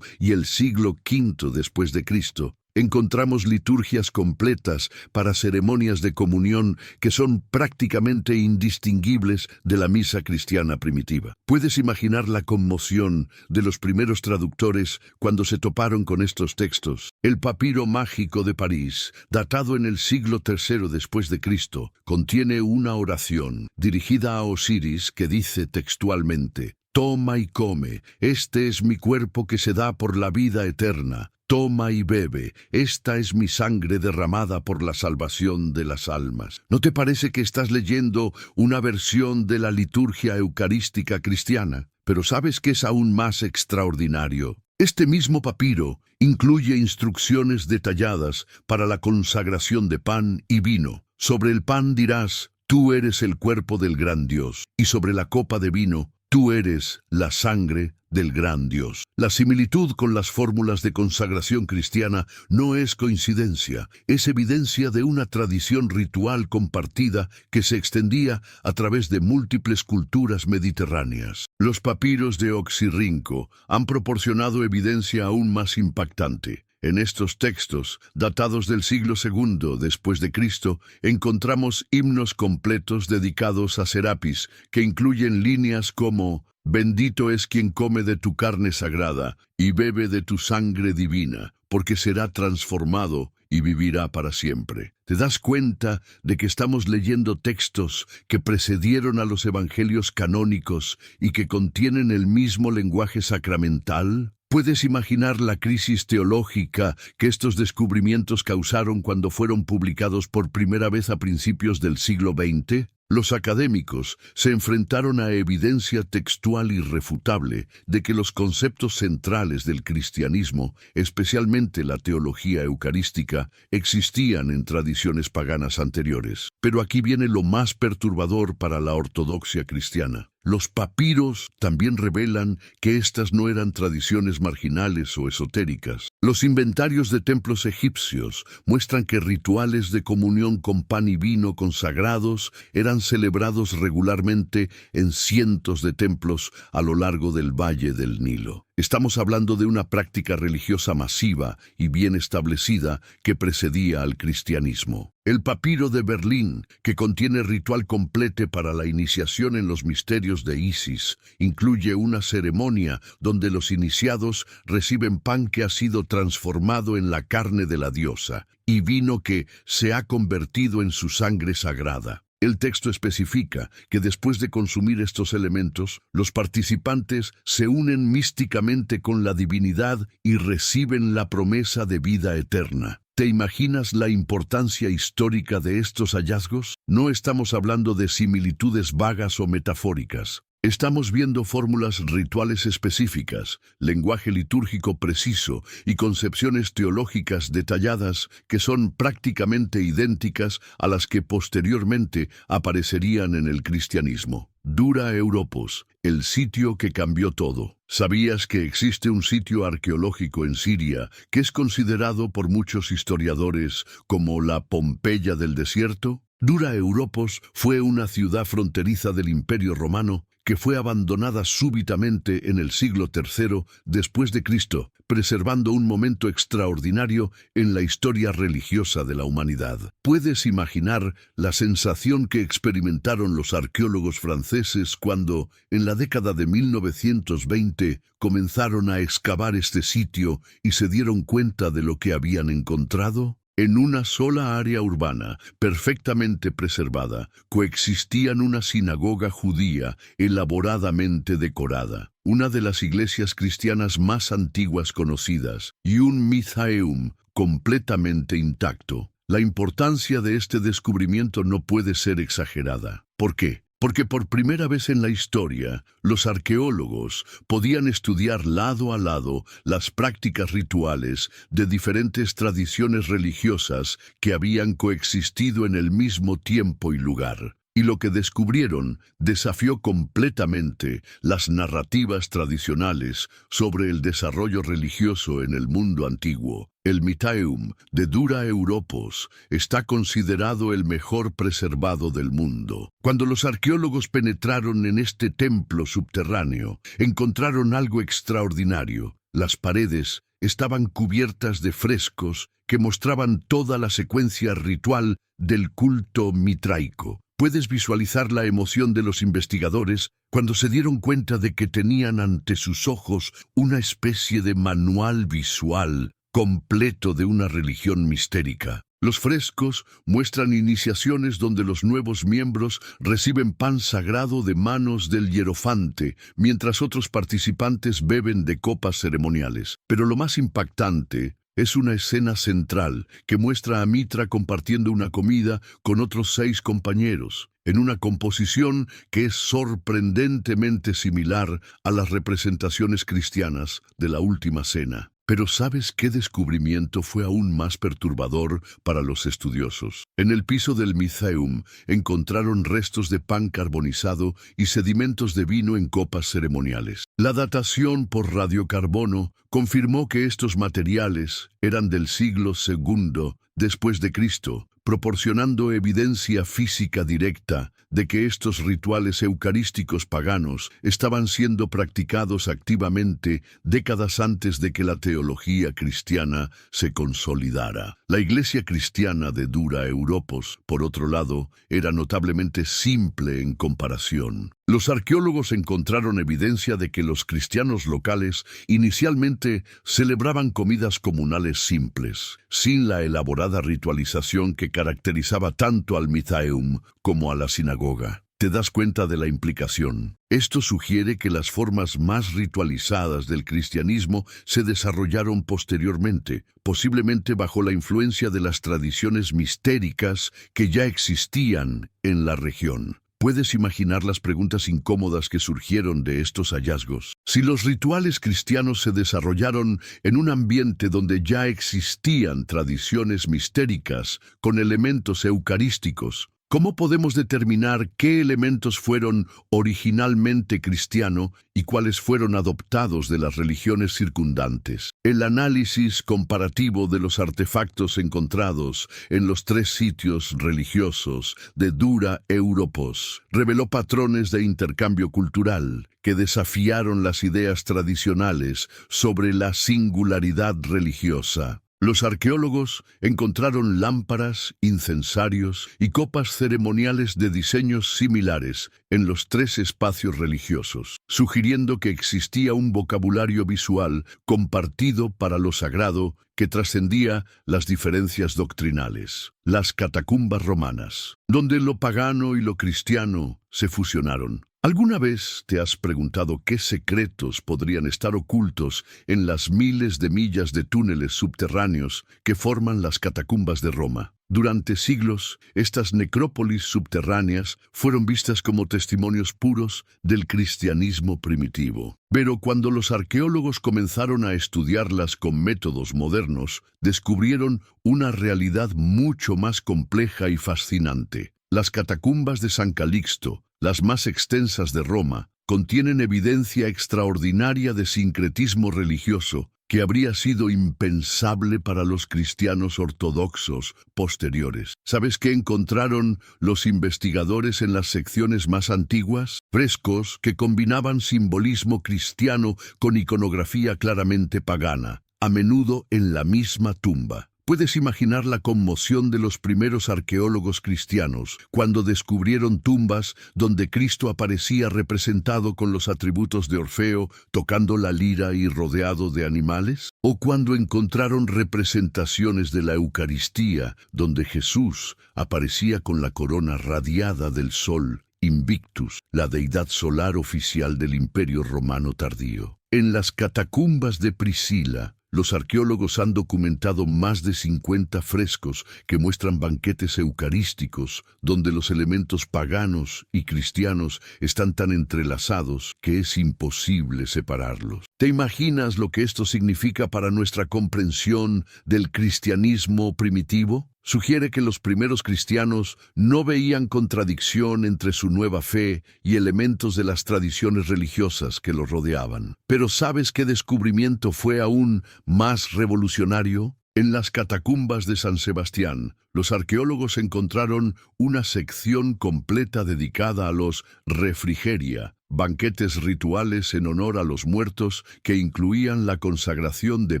y el siglo V después de Cristo, encontramos liturgias completas para ceremonias de comunión que son prácticamente indistinguibles de la misa cristiana primitiva. ¿Puedes imaginar la conmoción de los primeros traductores cuando se toparon con estos textos? El papiro mágico de París, datado en el siglo III después de Cristo, contiene una oración dirigida a Osiris que dice textualmente: «Toma y come, este es mi cuerpo que se da por la vida eterna. Toma y bebe, esta es mi sangre derramada por la salvación de las almas». ¿No te parece que estás leyendo una versión de la liturgia eucarística cristiana? Pero ¿sabes qué es aún más extraordinario? Este mismo papiro incluye instrucciones detalladas para la consagración de pan y vino. Sobre el pan dirás: «Tú eres el cuerpo del gran Dios», y sobre la copa de vino: «Tú eres la sangre del gran Dios». La similitud con las fórmulas de consagración cristiana no es coincidencia, es evidencia de una tradición ritual compartida que se extendía a través de múltiples culturas mediterráneas. Los papiros de Oxirrinco han proporcionado evidencia aún más impactante. En estos textos, datados del siglo II después de Cristo, encontramos himnos completos dedicados a Serapis, que incluyen líneas como «Bendito es quien come de tu carne sagrada y bebe de tu sangre divina, porque será transformado y vivirá para siempre». ¿Te das cuenta de que estamos leyendo textos que precedieron a los evangelios canónicos y que contienen el mismo lenguaje sacramental? ¿Puedes imaginar la crisis teológica que estos descubrimientos causaron cuando fueron publicados por primera vez a principios del siglo XX? Los académicos se enfrentaron a evidencia textual irrefutable de que los conceptos centrales del cristianismo, especialmente la teología eucarística, existían en tradiciones paganas anteriores. Pero aquí viene lo más perturbador para la ortodoxia cristiana. Los papiros también revelan que estas no eran tradiciones marginales o esotéricas. Los inventarios de templos egipcios muestran que rituales de comunión con pan y vino consagrados eran celebrados regularmente en cientos de templos a lo largo del Valle del Nilo. Estamos hablando de una práctica religiosa masiva y bien establecida que precedía al cristianismo. El papiro de Berlín, que contiene ritual completo para la iniciación en los misterios de Isis, incluye una ceremonia donde los iniciados reciben pan que ha sido transformado en la carne de la diosa y vino que se ha convertido en su sangre sagrada. El texto especifica que después de consumir estos elementos, los participantes se unen místicamente con la divinidad y reciben la promesa de vida eterna. ¿Te imaginas la importancia histórica de estos hallazgos? No estamos hablando de similitudes vagas o metafóricas. Estamos viendo fórmulas rituales específicas, lenguaje litúrgico preciso y concepciones teológicas detalladas que son prácticamente idénticas a las que posteriormente aparecerían en el cristianismo. Dura Europos, el sitio que cambió todo. ¿Sabías que existe un sitio arqueológico en Siria que es considerado por muchos historiadores como la Pompeya del desierto? Dura Europos fue una ciudad fronteriza del Imperio Romano que fue abandonada súbitamente en el siglo III después de Cristo, preservando un momento extraordinario en la historia religiosa de la humanidad. ¿Puedes imaginar la sensación que experimentaron los arqueólogos franceses cuando, en la década de 1920, comenzaron a excavar este sitio y se dieron cuenta de lo que habían encontrado? En una sola área urbana, perfectamente preservada, coexistían una sinagoga judía elaboradamente decorada, una de las iglesias cristianas más antiguas conocidas, y un Mizraim completamente intacto. La importancia de este descubrimiento no puede ser exagerada. ¿Por qué? Porque por primera vez en la historia, los arqueólogos podían estudiar lado a lado las prácticas rituales de diferentes tradiciones religiosas que habían coexistido en el mismo tiempo y lugar. Y lo que descubrieron desafió completamente las narrativas tradicionales sobre el desarrollo religioso en el mundo antiguo. El Mizraim de Dura Europos está considerado el mejor preservado del mundo. Cuando los arqueólogos penetraron en este templo subterráneo, encontraron algo extraordinario. Las paredes estaban cubiertas de frescos que mostraban toda la secuencia ritual del culto mitraico. Puedes visualizar la emoción de los investigadores cuando se dieron cuenta de que tenían ante sus ojos una especie de manual visual completo de una religión mistérica. Los frescos muestran iniciaciones donde los nuevos miembros reciben pan sagrado de manos del hierofante, mientras otros participantes beben de copas ceremoniales. Pero lo más impactante es una escena central que muestra a Mitra compartiendo una comida con otros 6 compañeros, en una composición que es sorprendentemente similar a las representaciones cristianas de la Última Cena. Pero ¿sabes qué descubrimiento fue aún más perturbador para los estudiosos? En el piso del Mizraim encontraron restos de pan carbonizado y sedimentos de vino en copas ceremoniales. La datación por radiocarbono confirmó que estos materiales eran del siglo II después de Cristo, proporcionando evidencia física directa de que estos rituales eucarísticos paganos estaban siendo practicados activamente décadas antes de que la teología cristiana se consolidara. La Iglesia cristiana de Dura Europos, por otro lado, era notablemente simple en comparación. Los arqueólogos encontraron evidencia de que los cristianos locales inicialmente celebraban comidas comunales simples, sin la elaborada ritualización que caracterizaba tanto al Mithaeum como a la sinagoga. ¿Te das cuenta de la implicación? Esto sugiere que las formas más ritualizadas del cristianismo se desarrollaron posteriormente, posiblemente bajo la influencia de las tradiciones mistéricas que ya existían en la región. ¿Puedes imaginar las preguntas incómodas que surgieron de estos hallazgos? Si los rituales cristianos se desarrollaron en un ambiente donde ya existían tradiciones mistéricas con elementos eucarísticos, ¿cómo podemos determinar qué elementos fueron originalmente cristianos y cuáles fueron adoptados de las religiones circundantes? El análisis comparativo de los artefactos encontrados en los 3 sitios religiosos de Dura Europos reveló patrones de intercambio cultural que desafiaron las ideas tradicionales sobre la singularidad religiosa. Los arqueólogos encontraron lámparas, incensarios y copas ceremoniales de diseños similares en los 3 espacios religiosos, sugiriendo que existía un vocabulario visual compartido para lo sagrado que trascendía las diferencias doctrinales. Las catacumbas romanas, donde lo pagano y lo cristiano se fusionaron. ¿Alguna vez te has preguntado qué secretos podrían estar ocultos en las miles de millas de túneles subterráneos que forman las catacumbas de Roma? Durante siglos, estas necrópolis subterráneas fueron vistas como testimonios puros del cristianismo primitivo. Pero cuando los arqueólogos comenzaron a estudiarlas con métodos modernos, descubrieron una realidad mucho más compleja y fascinante. Las catacumbas de San Calixto, las más extensas de Roma, contienen evidencia extraordinaria de sincretismo religioso que habría sido impensable para los cristianos ortodoxos posteriores. ¿Sabes qué encontraron los investigadores en las secciones más antiguas? Frescos que combinaban simbolismo cristiano con iconografía claramente pagana, a menudo en la misma tumba. Puedes imaginar la conmoción de los primeros arqueólogos cristianos cuando descubrieron tumbas donde Cristo aparecía representado con los atributos de Orfeo, tocando la lira y rodeado de animales, o cuando encontraron representaciones de la Eucaristía donde Jesús aparecía con la corona radiada del sol, Invictus, la deidad solar oficial del Imperio Romano tardío. En las catacumbas de Priscila, los arqueólogos han documentado más de 50 frescos que muestran banquetes eucarísticos donde los elementos paganos y cristianos están tan entrelazados que es imposible separarlos. ¿Te imaginas lo que esto significa para nuestra comprensión del cristianismo primitivo? Sugiere que los primeros cristianos no veían contradicción entre su nueva fe y elementos de las tradiciones religiosas que los rodeaban. Pero ¿sabes qué descubrimiento fue aún más revolucionario? En las catacumbas de San Sebastián, los arqueólogos encontraron una sección completa dedicada a los refrigeria, banquetes rituales en honor a los muertos que incluían la consagración de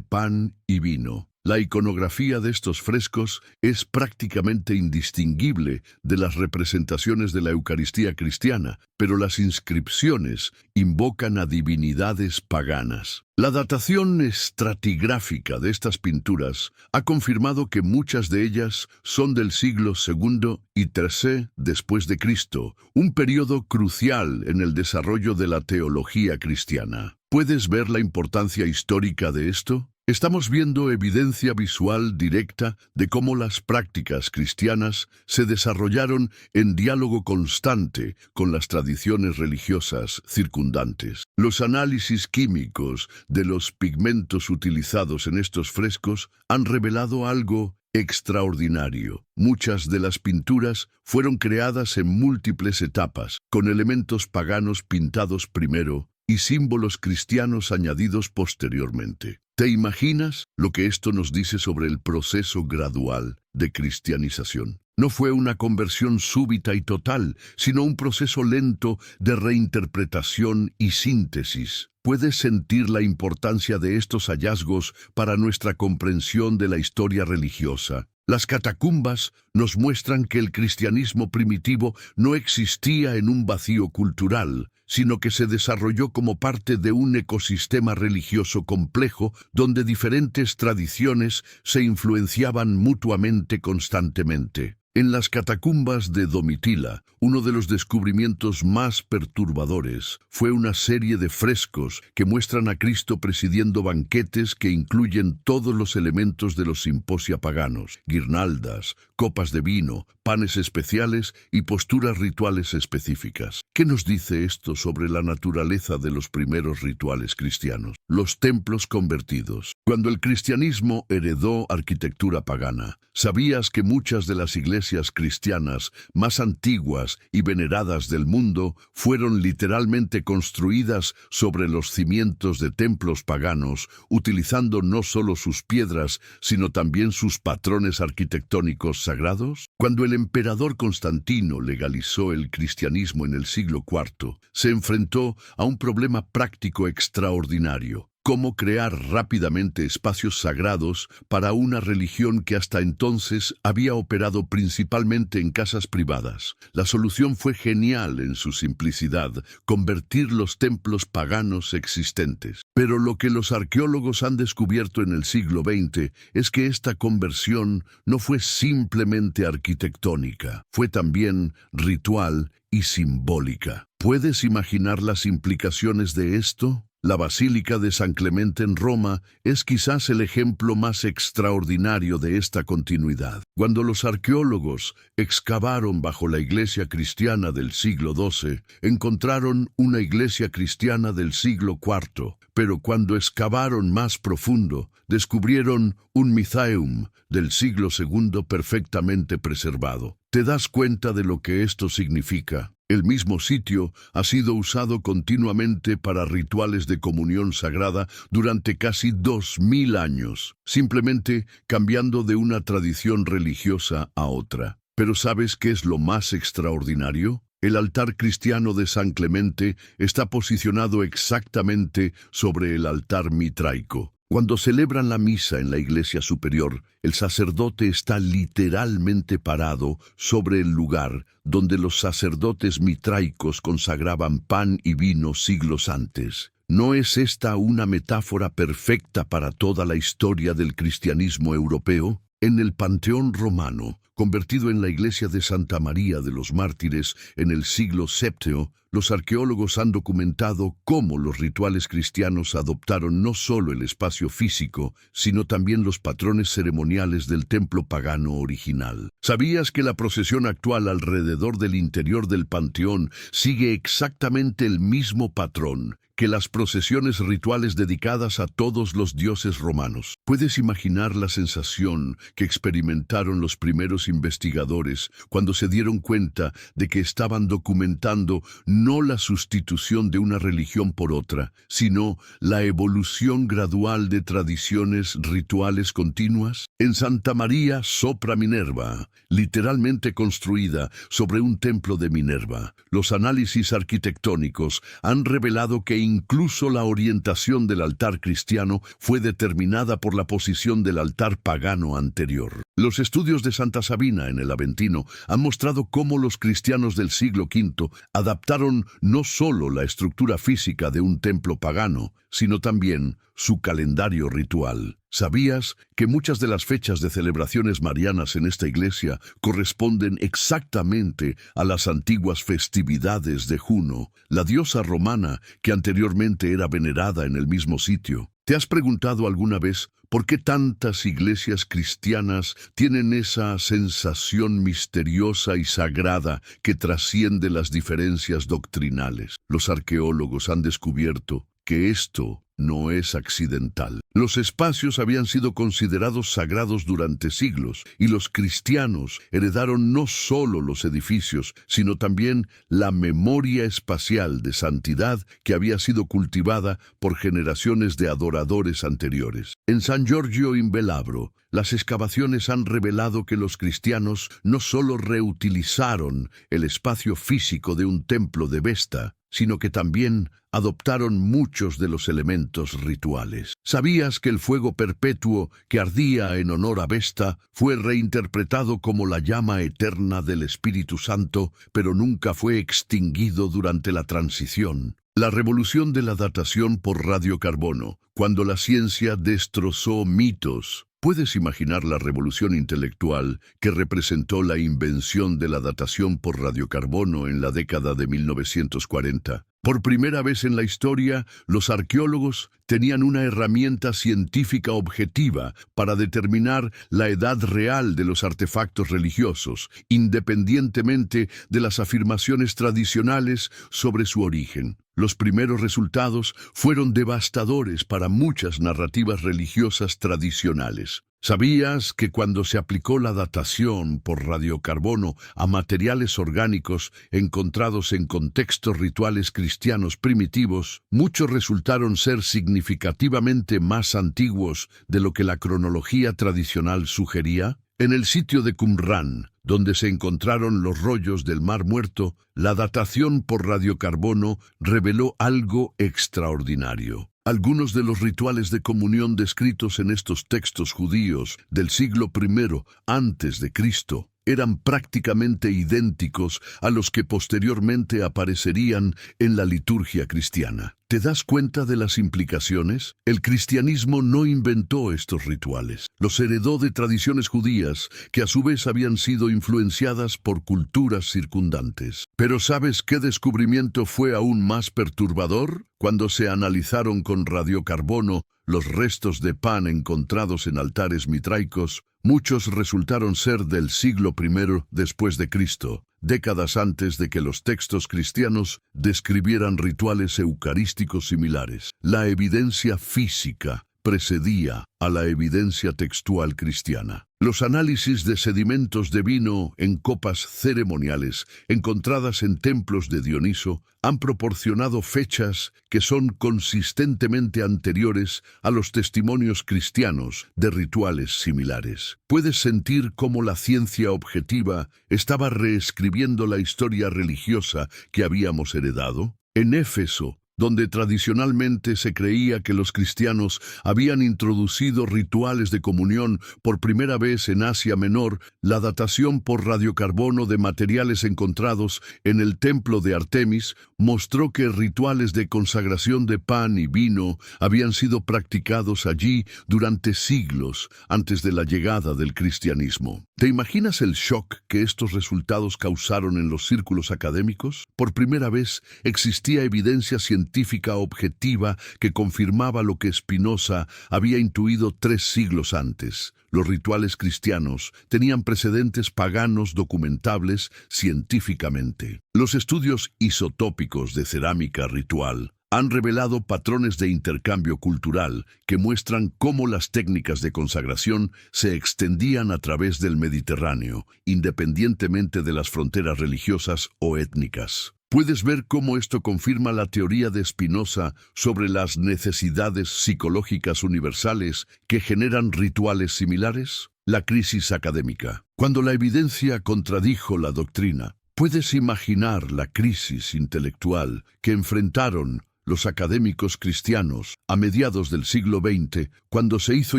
pan y vino. La iconografía de estos frescos es prácticamente indistinguible de las representaciones de la Eucaristía cristiana, pero las inscripciones invocan a divinidades paganas. La datación estratigráfica de estas pinturas ha confirmado que muchas de ellas son del siglo II y III después de Cristo, un periodo crucial en el desarrollo de la teología cristiana. ¿Puedes ver la importancia histórica de esto? Estamos viendo evidencia visual directa de cómo las prácticas cristianas se desarrollaron en diálogo constante con las tradiciones religiosas circundantes. Los análisis químicos de los pigmentos utilizados en estos frescos han revelado algo extraordinario. Muchas de las pinturas fueron creadas en múltiples etapas, con elementos paganos pintados primero y símbolos cristianos añadidos posteriormente. ¿Te imaginas lo que esto nos dice sobre el proceso gradual de cristianización? No fue una conversión súbita y total, sino un proceso lento de reinterpretación y síntesis. ¿Puedes sentir la importancia de estos hallazgos para nuestra comprensión de la historia religiosa? Las catacumbas nos muestran que el cristianismo primitivo no existía en un vacío cultural, sino que se desarrolló como parte de un ecosistema religioso complejo donde diferentes tradiciones se influenciaban mutuamente constantemente. En las catacumbas de Domitila, uno de los descubrimientos más perturbadores fue una serie de frescos que muestran a Cristo presidiendo banquetes que incluyen todos los elementos de los simposia paganos: guirnaldas, copas de vino, panes especiales y posturas rituales específicas. ¿Qué nos dice esto sobre la naturaleza de los primeros rituales cristianos? Los templos convertidos. Cuando el cristianismo heredó arquitectura pagana, ¿sabías que muchas de las iglesias cristianas más antiguas y veneradas del mundo fueron literalmente construidas sobre los cimientos de templos paganos, utilizando no solo sus piedras, sino también sus patrones arquitectónicos sagrados? Cuando el emperador Constantino legalizó el cristianismo en el siglo IV, se enfrentó a un problema práctico extraordinario: cómo crear rápidamente espacios sagrados para una religión que hasta entonces había operado principalmente en casas privadas. La solución fue genial en su simplicidad: convertir los templos paganos existentes. Pero lo que los arqueólogos han descubierto en el siglo XX es que esta conversión no fue simplemente arquitectónica, fue también ritual y simbólica. ¿Puedes imaginar las implicaciones de esto? La Basílica de San Clemente en Roma es quizás el ejemplo más extraordinario de esta continuidad. Cuando los arqueólogos excavaron bajo la iglesia cristiana del siglo XII, encontraron una iglesia cristiana del siglo IV, pero cuando excavaron más profundo, descubrieron un Mizraim del siglo II perfectamente preservado. ¿Te das cuenta de lo que esto significa? El mismo sitio ha sido usado continuamente para rituales de comunión sagrada durante casi 2000 años, simplemente cambiando de una tradición religiosa a otra. Pero ¿sabes qué es lo más extraordinario? El altar cristiano de San Clemente está posicionado exactamente sobre el altar mitraico. Cuando celebran la misa en la iglesia superior, el sacerdote está literalmente parado sobre el lugar donde los sacerdotes mitraicos consagraban pan y vino siglos antes. ¿No es esta una metáfora perfecta para toda la historia del cristianismo europeo? En el Panteón romano, convertido en la iglesia de Santa María de los Mártires en el siglo VII, los arqueólogos han documentado cómo los rituales cristianos adoptaron no solo el espacio físico, sino también los patrones ceremoniales del templo pagano original. ¿Sabías que la procesión actual alrededor del interior del panteón sigue exactamente el mismo patrón que las procesiones rituales dedicadas a todos los dioses romanos? ¿Puedes imaginar la sensación que experimentaron los primeros investigadores cuando se dieron cuenta de que estaban documentando no la sustitución de una religión por otra, sino la evolución gradual de tradiciones rituales continuas? En Santa María sopra Minerva, literalmente construida sobre un templo de Minerva, los análisis arquitectónicos han revelado que incluso la orientación del altar cristiano fue determinada por la posición del altar pagano anterior. Los estudios de Santa Sabina en el Aventino han mostrado cómo los cristianos del siglo V adaptaron no solo la estructura física de un templo pagano, sino también su calendario ritual. ¿Sabías que muchas de las fechas de celebraciones marianas en esta iglesia corresponden exactamente a las antiguas festividades de Juno, la diosa romana que anteriormente era venerada en el mismo sitio? ¿Te has preguntado alguna vez por qué tantas iglesias cristianas tienen esa sensación misteriosa y sagrada que trasciende las diferencias doctrinales? Los arqueólogos han descubierto que esto no es accidental. Los espacios habían sido considerados sagrados durante siglos, y los cristianos heredaron no solo los edificios, sino también la memoria espacial de santidad que había sido cultivada por generaciones de adoradores anteriores. En San Giorgio in Velabro, las excavaciones han revelado que los cristianos no solo reutilizaron el espacio físico de un templo de Vesta, sino que también adoptaron muchos de los elementos rituales. ¿Sabías que el fuego perpetuo que ardía en honor a Vesta fue reinterpretado como la llama eterna del Espíritu Santo, pero nunca fue extinguido durante la transición? La revolución de la datación por radiocarbono, cuando la ciencia destrozó mitos. ¿Puedes imaginar la revolución intelectual que representó la invención de la datación por radiocarbono en la década de 1940? Por primera vez en la historia, los arqueólogos tenían una herramienta científica objetiva para determinar la edad real de los artefactos religiosos, independientemente de las afirmaciones tradicionales sobre su origen. Los primeros resultados fueron devastadores para muchas narrativas religiosas tradicionales. ¿Sabías que cuando se aplicó la datación por radiocarbono a materiales orgánicos encontrados en contextos rituales cristianos primitivos, muchos resultaron ser significativamente más antiguos de lo que la cronología tradicional sugería? En el sitio de Qumran, donde se encontraron los rollos del Mar Muerto, la datación por radiocarbono reveló algo extraordinario. Algunos de los rituales de comunión descritos en estos textos judíos del siglo I antes de Cristo eran prácticamente idénticos a los que posteriormente aparecerían en la liturgia cristiana. ¿Te das cuenta de las implicaciones? El cristianismo no inventó estos rituales. Los heredó de tradiciones judías que a su vez habían sido influenciadas por culturas circundantes. Pero ¿sabes qué descubrimiento fue aún más perturbador? Cuando se analizaron con radiocarbono los restos de pan encontrados en altares mitraicos, muchos resultaron ser del siglo I después de Cristo, décadas antes de que los textos cristianos describieran rituales eucarísticos similares. La evidencia física precedía a la evidencia textual cristiana. Los análisis de sedimentos de vino en copas ceremoniales encontradas en templos de Dioniso han proporcionado fechas que son consistentemente anteriores a los testimonios cristianos de rituales similares. ¿Puedes sentir cómo la ciencia objetiva estaba reescribiendo la historia religiosa que habíamos heredado? En Éfeso, donde tradicionalmente se creía que los cristianos habían introducido rituales de comunión por primera vez en Asia Menor, la datación por radiocarbono de materiales encontrados en el templo de Artemis mostró que rituales de consagración de pan y vino habían sido practicados allí durante siglos antes de la llegada del cristianismo. ¿Te imaginas el shock que estos resultados causaron en los círculos académicos? Por primera vez existía evidencia científica objetiva que confirmaba lo que Spinoza había intuido 3 siglos antes. Los rituales cristianos tenían precedentes paganos documentables científicamente. Los estudios isotópicos de cerámica ritual han revelado patrones de intercambio cultural que muestran cómo las técnicas de consagración se extendían a través del Mediterráneo, independientemente de las fronteras religiosas o étnicas. ¿Puedes ver cómo esto confirma la teoría de Spinoza sobre las necesidades psicológicas universales que generan rituales similares? La crisis académica. Cuando la evidencia contradijo la doctrina, ¿puedes imaginar la crisis intelectual que enfrentaron los académicos cristianos a mediados del siglo XX, cuando se hizo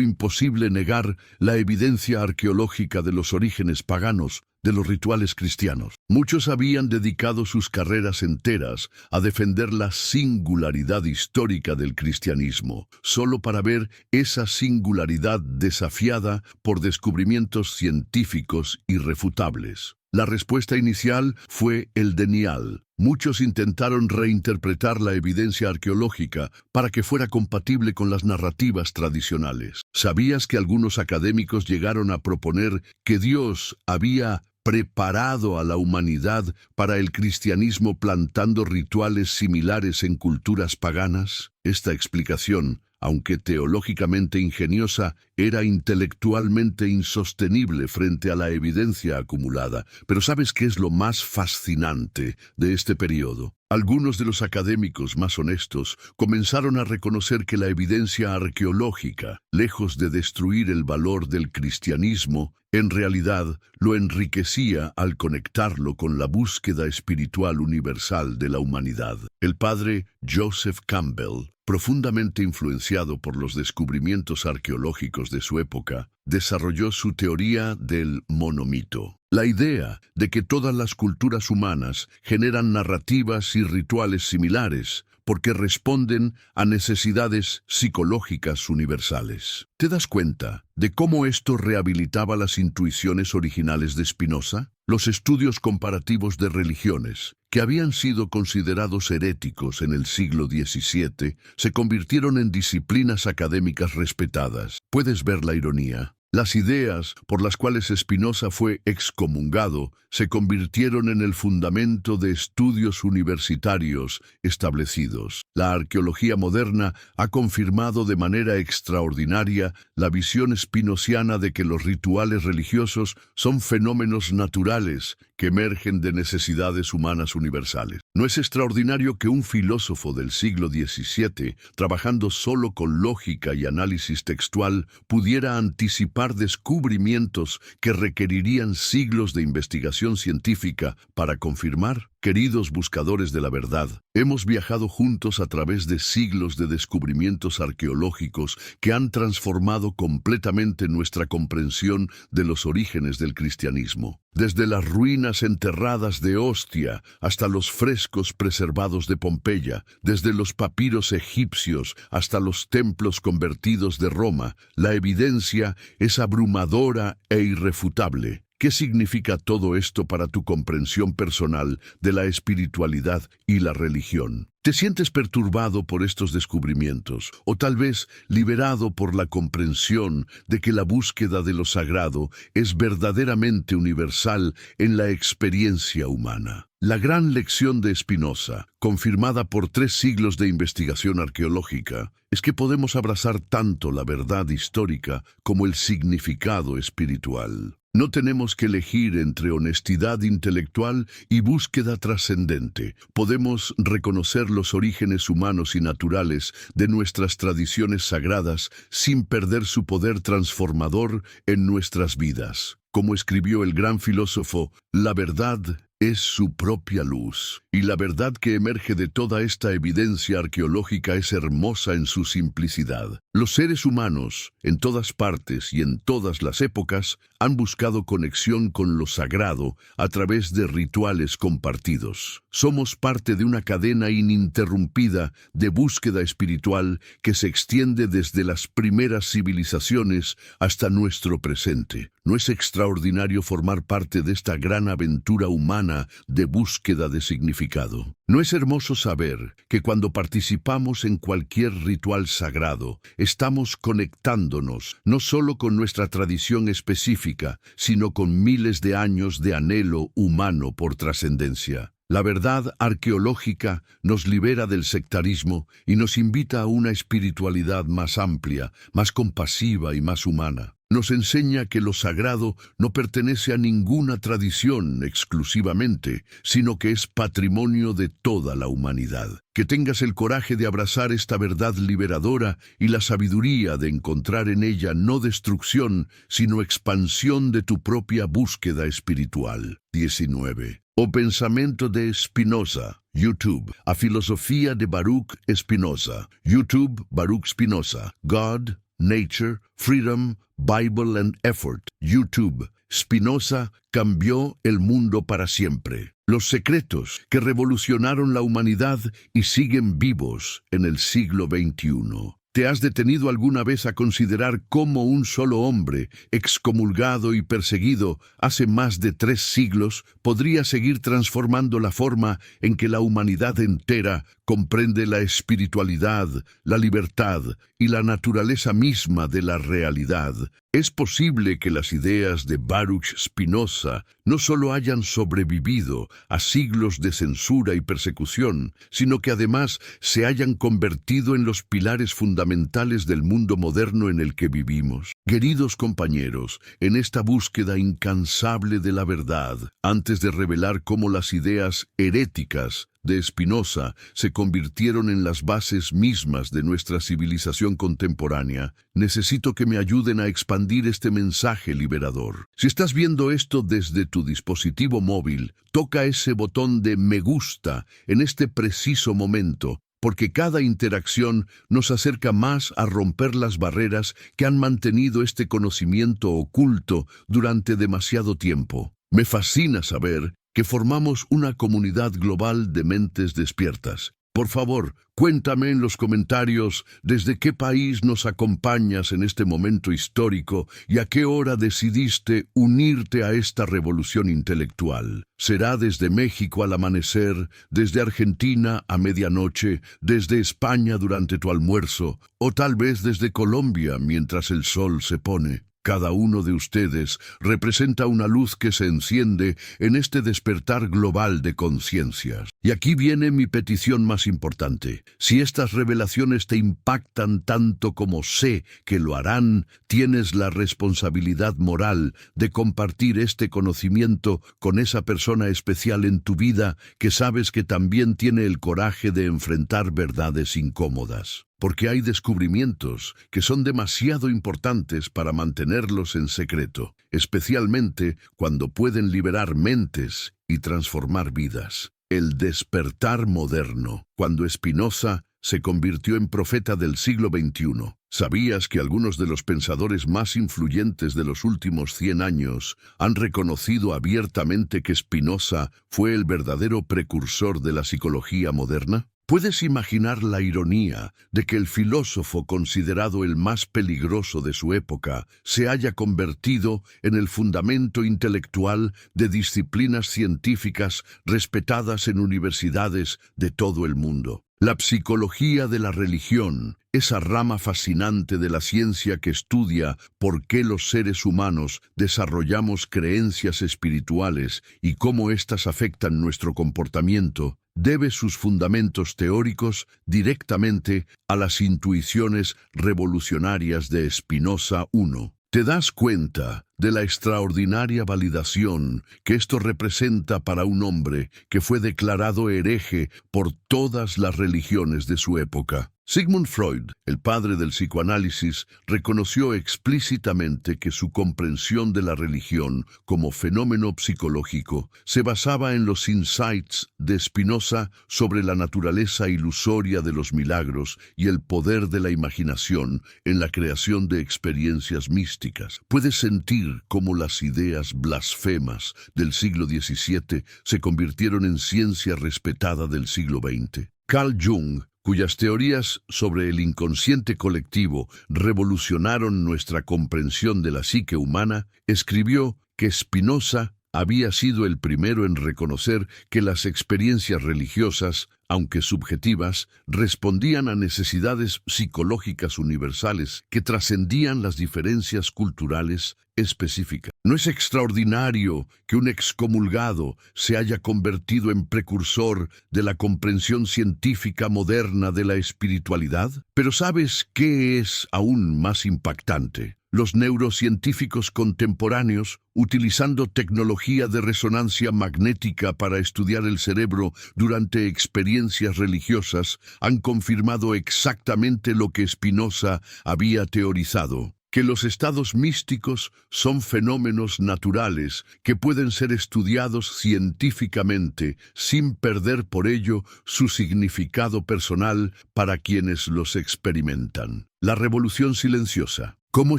imposible negar la evidencia arqueológica de los orígenes paganos de los rituales cristianos? Muchos habían dedicado sus carreras enteras a defender la singularidad histórica del cristianismo, solo para ver esa singularidad desafiada por descubrimientos científicos irrefutables. La respuesta inicial fue el denial. Muchos intentaron reinterpretar la evidencia arqueológica para que fuera compatible con las narrativas tradicionales. ¿Sabías que algunos académicos llegaron a proponer que Dios había preparado a la humanidad para el cristianismo plantando rituales similares en culturas paganas? Esta explicación, aunque teológicamente ingeniosa, era intelectualmente insostenible frente a la evidencia acumulada. Pero ¿sabes qué es lo más fascinante de este periodo? Algunos de los académicos más honestos comenzaron a reconocer que la evidencia arqueológica, lejos de destruir el valor del cristianismo, en realidad lo enriquecía al conectarlo con la búsqueda espiritual universal de la humanidad. El padre Joseph Campbell, profundamente influenciado por los descubrimientos arqueológicos de su época, desarrolló su teoría del monomito. La idea de que todas las culturas humanas generan narrativas y rituales similares porque responden a necesidades psicológicas universales. ¿Te das cuenta de cómo esto rehabilitaba las intuiciones originales de Spinoza? Los estudios comparativos de religiones, que habían sido considerados heréticos en el siglo XVII, se convirtieron en disciplinas académicas respetadas. ¿Puedes ver la ironía? Las ideas por las cuales Spinoza fue excomungado se convirtieron en el fundamento de estudios universitarios establecidos. La arqueología moderna ha confirmado de manera extraordinaria la visión spinociana de que los rituales religiosos son fenómenos naturales que emergen de necesidades humanas universales. ¿No es extraordinario que un filósofo del siglo XVII, trabajando solo con lógica y análisis textual, pudiera anticipar descubrimientos que requerirían siglos de investigación científica para confirmar? Queridos buscadores de la verdad, hemos viajado juntos a través de siglos de descubrimientos arqueológicos que han transformado completamente nuestra comprensión de los orígenes del cristianismo. Desde las ruinas enterradas de Ostia hasta los frescos preservados de Pompeya, desde los papiros egipcios hasta los templos convertidos de Roma, la evidencia es abrumadora e irrefutable. ¿Qué significa todo esto para tu comprensión personal de la espiritualidad y la religión? ¿Te sientes perturbado por estos descubrimientos o tal vez liberado por la comprensión de que la búsqueda de lo sagrado es verdaderamente universal en la experiencia humana? La gran lección de Spinoza, confirmada por 3 siglos de investigación arqueológica, es que podemos abrazar tanto la verdad histórica como el significado espiritual. No tenemos que elegir entre honestidad intelectual y búsqueda trascendente. Podemos reconocer los orígenes humanos y naturales de nuestras tradiciones sagradas sin perder su poder transformador en nuestras vidas. Como escribió el gran filósofo, la verdad es su propia luz, y la verdad que emerge de toda esta evidencia arqueológica es hermosa en su simplicidad. Los seres humanos, en todas partes y en todas las épocas, han buscado conexión con lo sagrado a través de rituales compartidos. Somos parte de una cadena ininterrumpida de búsqueda espiritual que se extiende desde las primeras civilizaciones hasta nuestro presente. ¿No es extraordinario formar parte de esta gran aventura humana de búsqueda de significado? ¿No es hermoso saber que cuando participamos en cualquier ritual sagrado, estamos conectándonos no solo con nuestra tradición específica, sino con miles de años de anhelo humano por trascendencia? La verdad arqueológica nos libera del sectarismo y nos invita a una espiritualidad más amplia, más compasiva y más humana. Nos enseña que lo sagrado no pertenece a ninguna tradición exclusivamente, sino que es patrimonio de toda la humanidad. Que tengas el coraje de abrazar esta verdad liberadora y la sabiduría de encontrar en ella no destrucción, sino expansión de tu propia búsqueda espiritual. 19. O pensamento de Spinoza. YouTube. A filosofía de Baruch Spinoza. YouTube, Baruch Spinoza. God, Nature, Freedom, Bible and Effort. YouTube. Spinoza cambió el mundo para siempre. Los secretos que revolucionaron la humanidad y siguen vivos en el siglo XXI. ¿Te has detenido alguna vez a considerar cómo un solo hombre, excomulgado y perseguido hace más de 3 siglos, podría seguir transformando la forma en que la humanidad entera comprende la espiritualidad, la libertad y la naturaleza misma de la realidad? Es posible que las ideas de Baruch Spinoza no solo hayan sobrevivido a siglos de censura y persecución, sino que además se hayan convertido en los pilares fundamentales del mundo moderno en el que vivimos. Queridos compañeros, en esta búsqueda incansable de la verdad, antes de revelar cómo las ideas heréticas de Spinoza se convirtieron en las bases mismas de nuestra civilización contemporánea, necesito que me ayuden a expandir este mensaje liberador. Si estás viendo esto desde tu dispositivo móvil, toca ese botón de me gusta en este preciso momento, porque cada interacción nos acerca más a romper las barreras que han mantenido este conocimiento oculto durante demasiado tiempo. Me fascina saber que formamos una comunidad global de mentes despiertas. Por favor, cuéntame en los comentarios desde qué país nos acompañas en este momento histórico y a qué hora decidiste unirte a esta revolución intelectual. ¿Será desde México al amanecer, desde Argentina a medianoche, desde España durante tu almuerzo, o tal vez desde Colombia mientras el sol se pone? Cada uno de ustedes representa una luz que se enciende en este despertar global de conciencias. Y aquí viene mi petición más importante. Si estas revelaciones te impactan tanto como sé que lo harán, tienes la responsabilidad moral de compartir este conocimiento con esa persona especial en tu vida que sabes que también tiene el coraje de enfrentar verdades incómodas. Porque hay descubrimientos que son demasiado importantes para mantenerlos en secreto, especialmente cuando pueden liberar mentes y transformar vidas. El despertar moderno. Cuando Spinoza se convirtió en profeta del siglo XXI, ¿sabías que algunos de los pensadores más influyentes de los últimos 100 años han reconocido abiertamente que Spinoza fue el verdadero precursor de la psicología moderna? ¿Puedes imaginar la ironía de que el filósofo considerado el más peligroso de su época se haya convertido en el fundamento intelectual de disciplinas científicas respetadas en universidades de todo el mundo? La psicología de la religión, esa rama fascinante de la ciencia que estudia por qué los seres humanos desarrollamos creencias espirituales y cómo éstas afectan nuestro comportamiento, debe sus fundamentos teóricos directamente a las intuiciones revolucionarias de Spinoza I. ¿Te das cuenta de la extraordinaria validación que esto representa para un hombre que fue declarado hereje por todas las religiones de su época? Sigmund Freud, el padre del psicoanálisis, reconoció explícitamente que su comprensión de la religión como fenómeno psicológico se basaba en los insights de Spinoza sobre la naturaleza ilusoria de los milagros y el poder de la imaginación en la creación de experiencias místicas. Puedes sentir cómo las ideas blasfemas del siglo XVII se convirtieron en ciencia respetada del siglo XX. Carl Jung, cuyas teorías sobre el inconsciente colectivo revolucionaron nuestra comprensión de la psique humana, escribió que Spinoza había sido el primero en reconocer que las experiencias religiosas, aunque subjetivas, respondían a necesidades psicológicas universales que trascendían las diferencias culturales específicas. ¿No es extraordinario que un excomulgado se haya convertido en precursor de la comprensión científica moderna de la espiritualidad? Pero ¿sabes qué es aún más impactante? Los neurocientíficos contemporáneos, utilizando tecnología de resonancia magnética para estudiar el cerebro durante experiencias religiosas, han confirmado exactamente lo que Spinoza había teorizado: que los estados místicos son fenómenos naturales que pueden ser estudiados científicamente sin perder por ello su significado personal para quienes los experimentan. La revolución silenciosa. ¿Cómo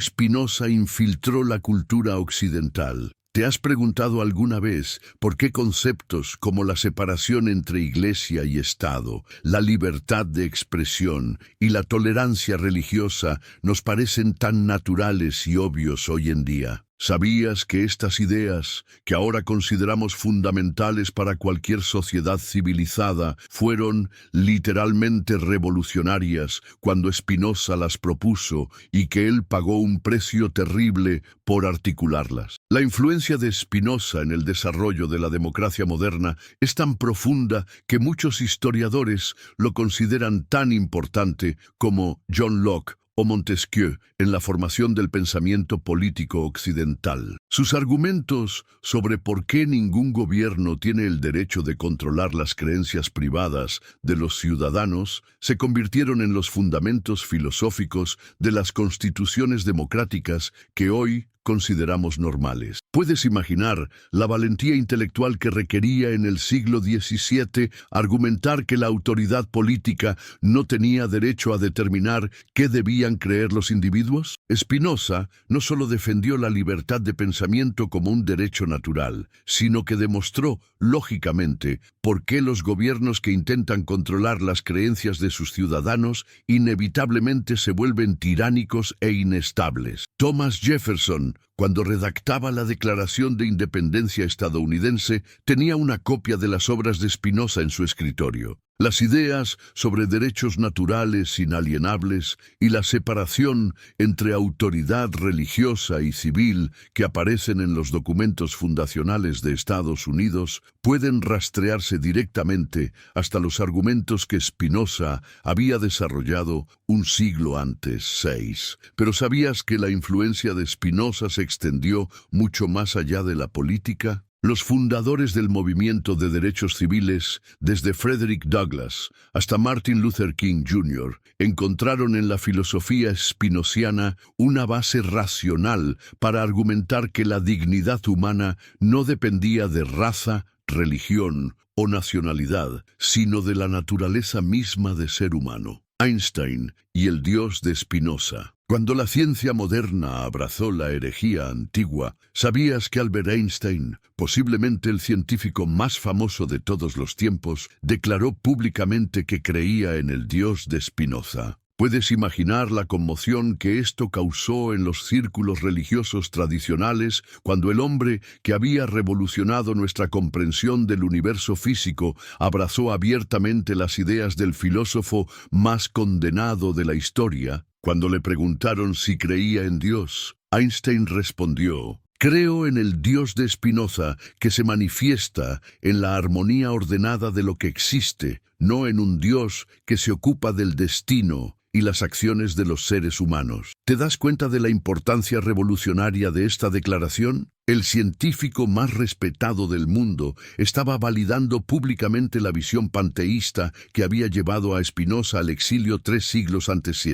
Spinoza infiltró la cultura occidental? ¿Te has preguntado alguna vez por qué conceptos como la separación entre Iglesia y Estado, la libertad de expresión y la tolerancia religiosa nos parecen tan naturales y obvios hoy en día? ¿Sabías que estas ideas, que ahora consideramos fundamentales para cualquier sociedad civilizada, fueron literalmente revolucionarias cuando Spinoza las propuso y que él pagó un precio terrible por articularlas? La influencia de Spinoza en el desarrollo de la democracia moderna es tan profunda que muchos historiadores lo consideran tan importante como John Locke o Montesquieu en la formación del pensamiento político occidental. Sus argumentos sobre por qué ningún gobierno tiene el derecho de controlar las creencias privadas de los ciudadanos se convirtieron en los fundamentos filosóficos de las constituciones democráticas que hoy consideramos normales. ¿Puedes imaginar la valentía intelectual que requería en el siglo XVII argumentar que la autoridad política no tenía derecho a determinar qué debían creer los individuos? Spinoza no solo defendió la libertad de pensamiento como un derecho natural, sino que demostró, lógicamente, por qué los gobiernos que intentan controlar las creencias de sus ciudadanos inevitablemente se vuelven tiránicos e inestables. Thomas Jefferson, cuando redactaba la Declaración de Independencia estadounidense, tenía una copia de las obras de Spinoza en su escritorio. Las ideas sobre derechos naturales inalienables y la separación entre autoridad religiosa y civil que aparecen en los documentos fundacionales de Estados Unidos pueden rastrearse directamente hasta los argumentos que Spinoza había desarrollado un siglo antes, 6. Pero ¿sabías que la influencia de Spinoza se extendió mucho más allá de la política? Los fundadores del movimiento de derechos civiles, desde Frederick Douglass hasta Martin Luther King Jr., encontraron en la filosofía spinociana una base racional para argumentar que la dignidad humana no dependía de raza, religión o nacionalidad, sino de la naturaleza misma de ser humano. Einstein y el Dios de Spinoza. Cuando la ciencia moderna abrazó la herejía antigua, ¿sabías que Albert Einstein, posiblemente el científico más famoso de todos los tiempos, declaró públicamente que creía en el Dios de Spinoza? ¿Puedes imaginar la conmoción que esto causó en los círculos religiosos tradicionales cuando el hombre que había revolucionado nuestra comprensión del universo físico abrazó abiertamente las ideas del filósofo más condenado de la historia? Cuando le preguntaron si creía en Dios, Einstein respondió: «Creo en el Dios de Spinoza que se manifiesta en la armonía ordenada de lo que existe, no en un Dios que se ocupa del destino y las acciones de los seres humanos». ¿Te das cuenta de la importancia revolucionaria de esta declaración? El científico más respetado del mundo estaba validando públicamente la visión panteísta que había llevado a Spinoza al exilio 3 siglos antes.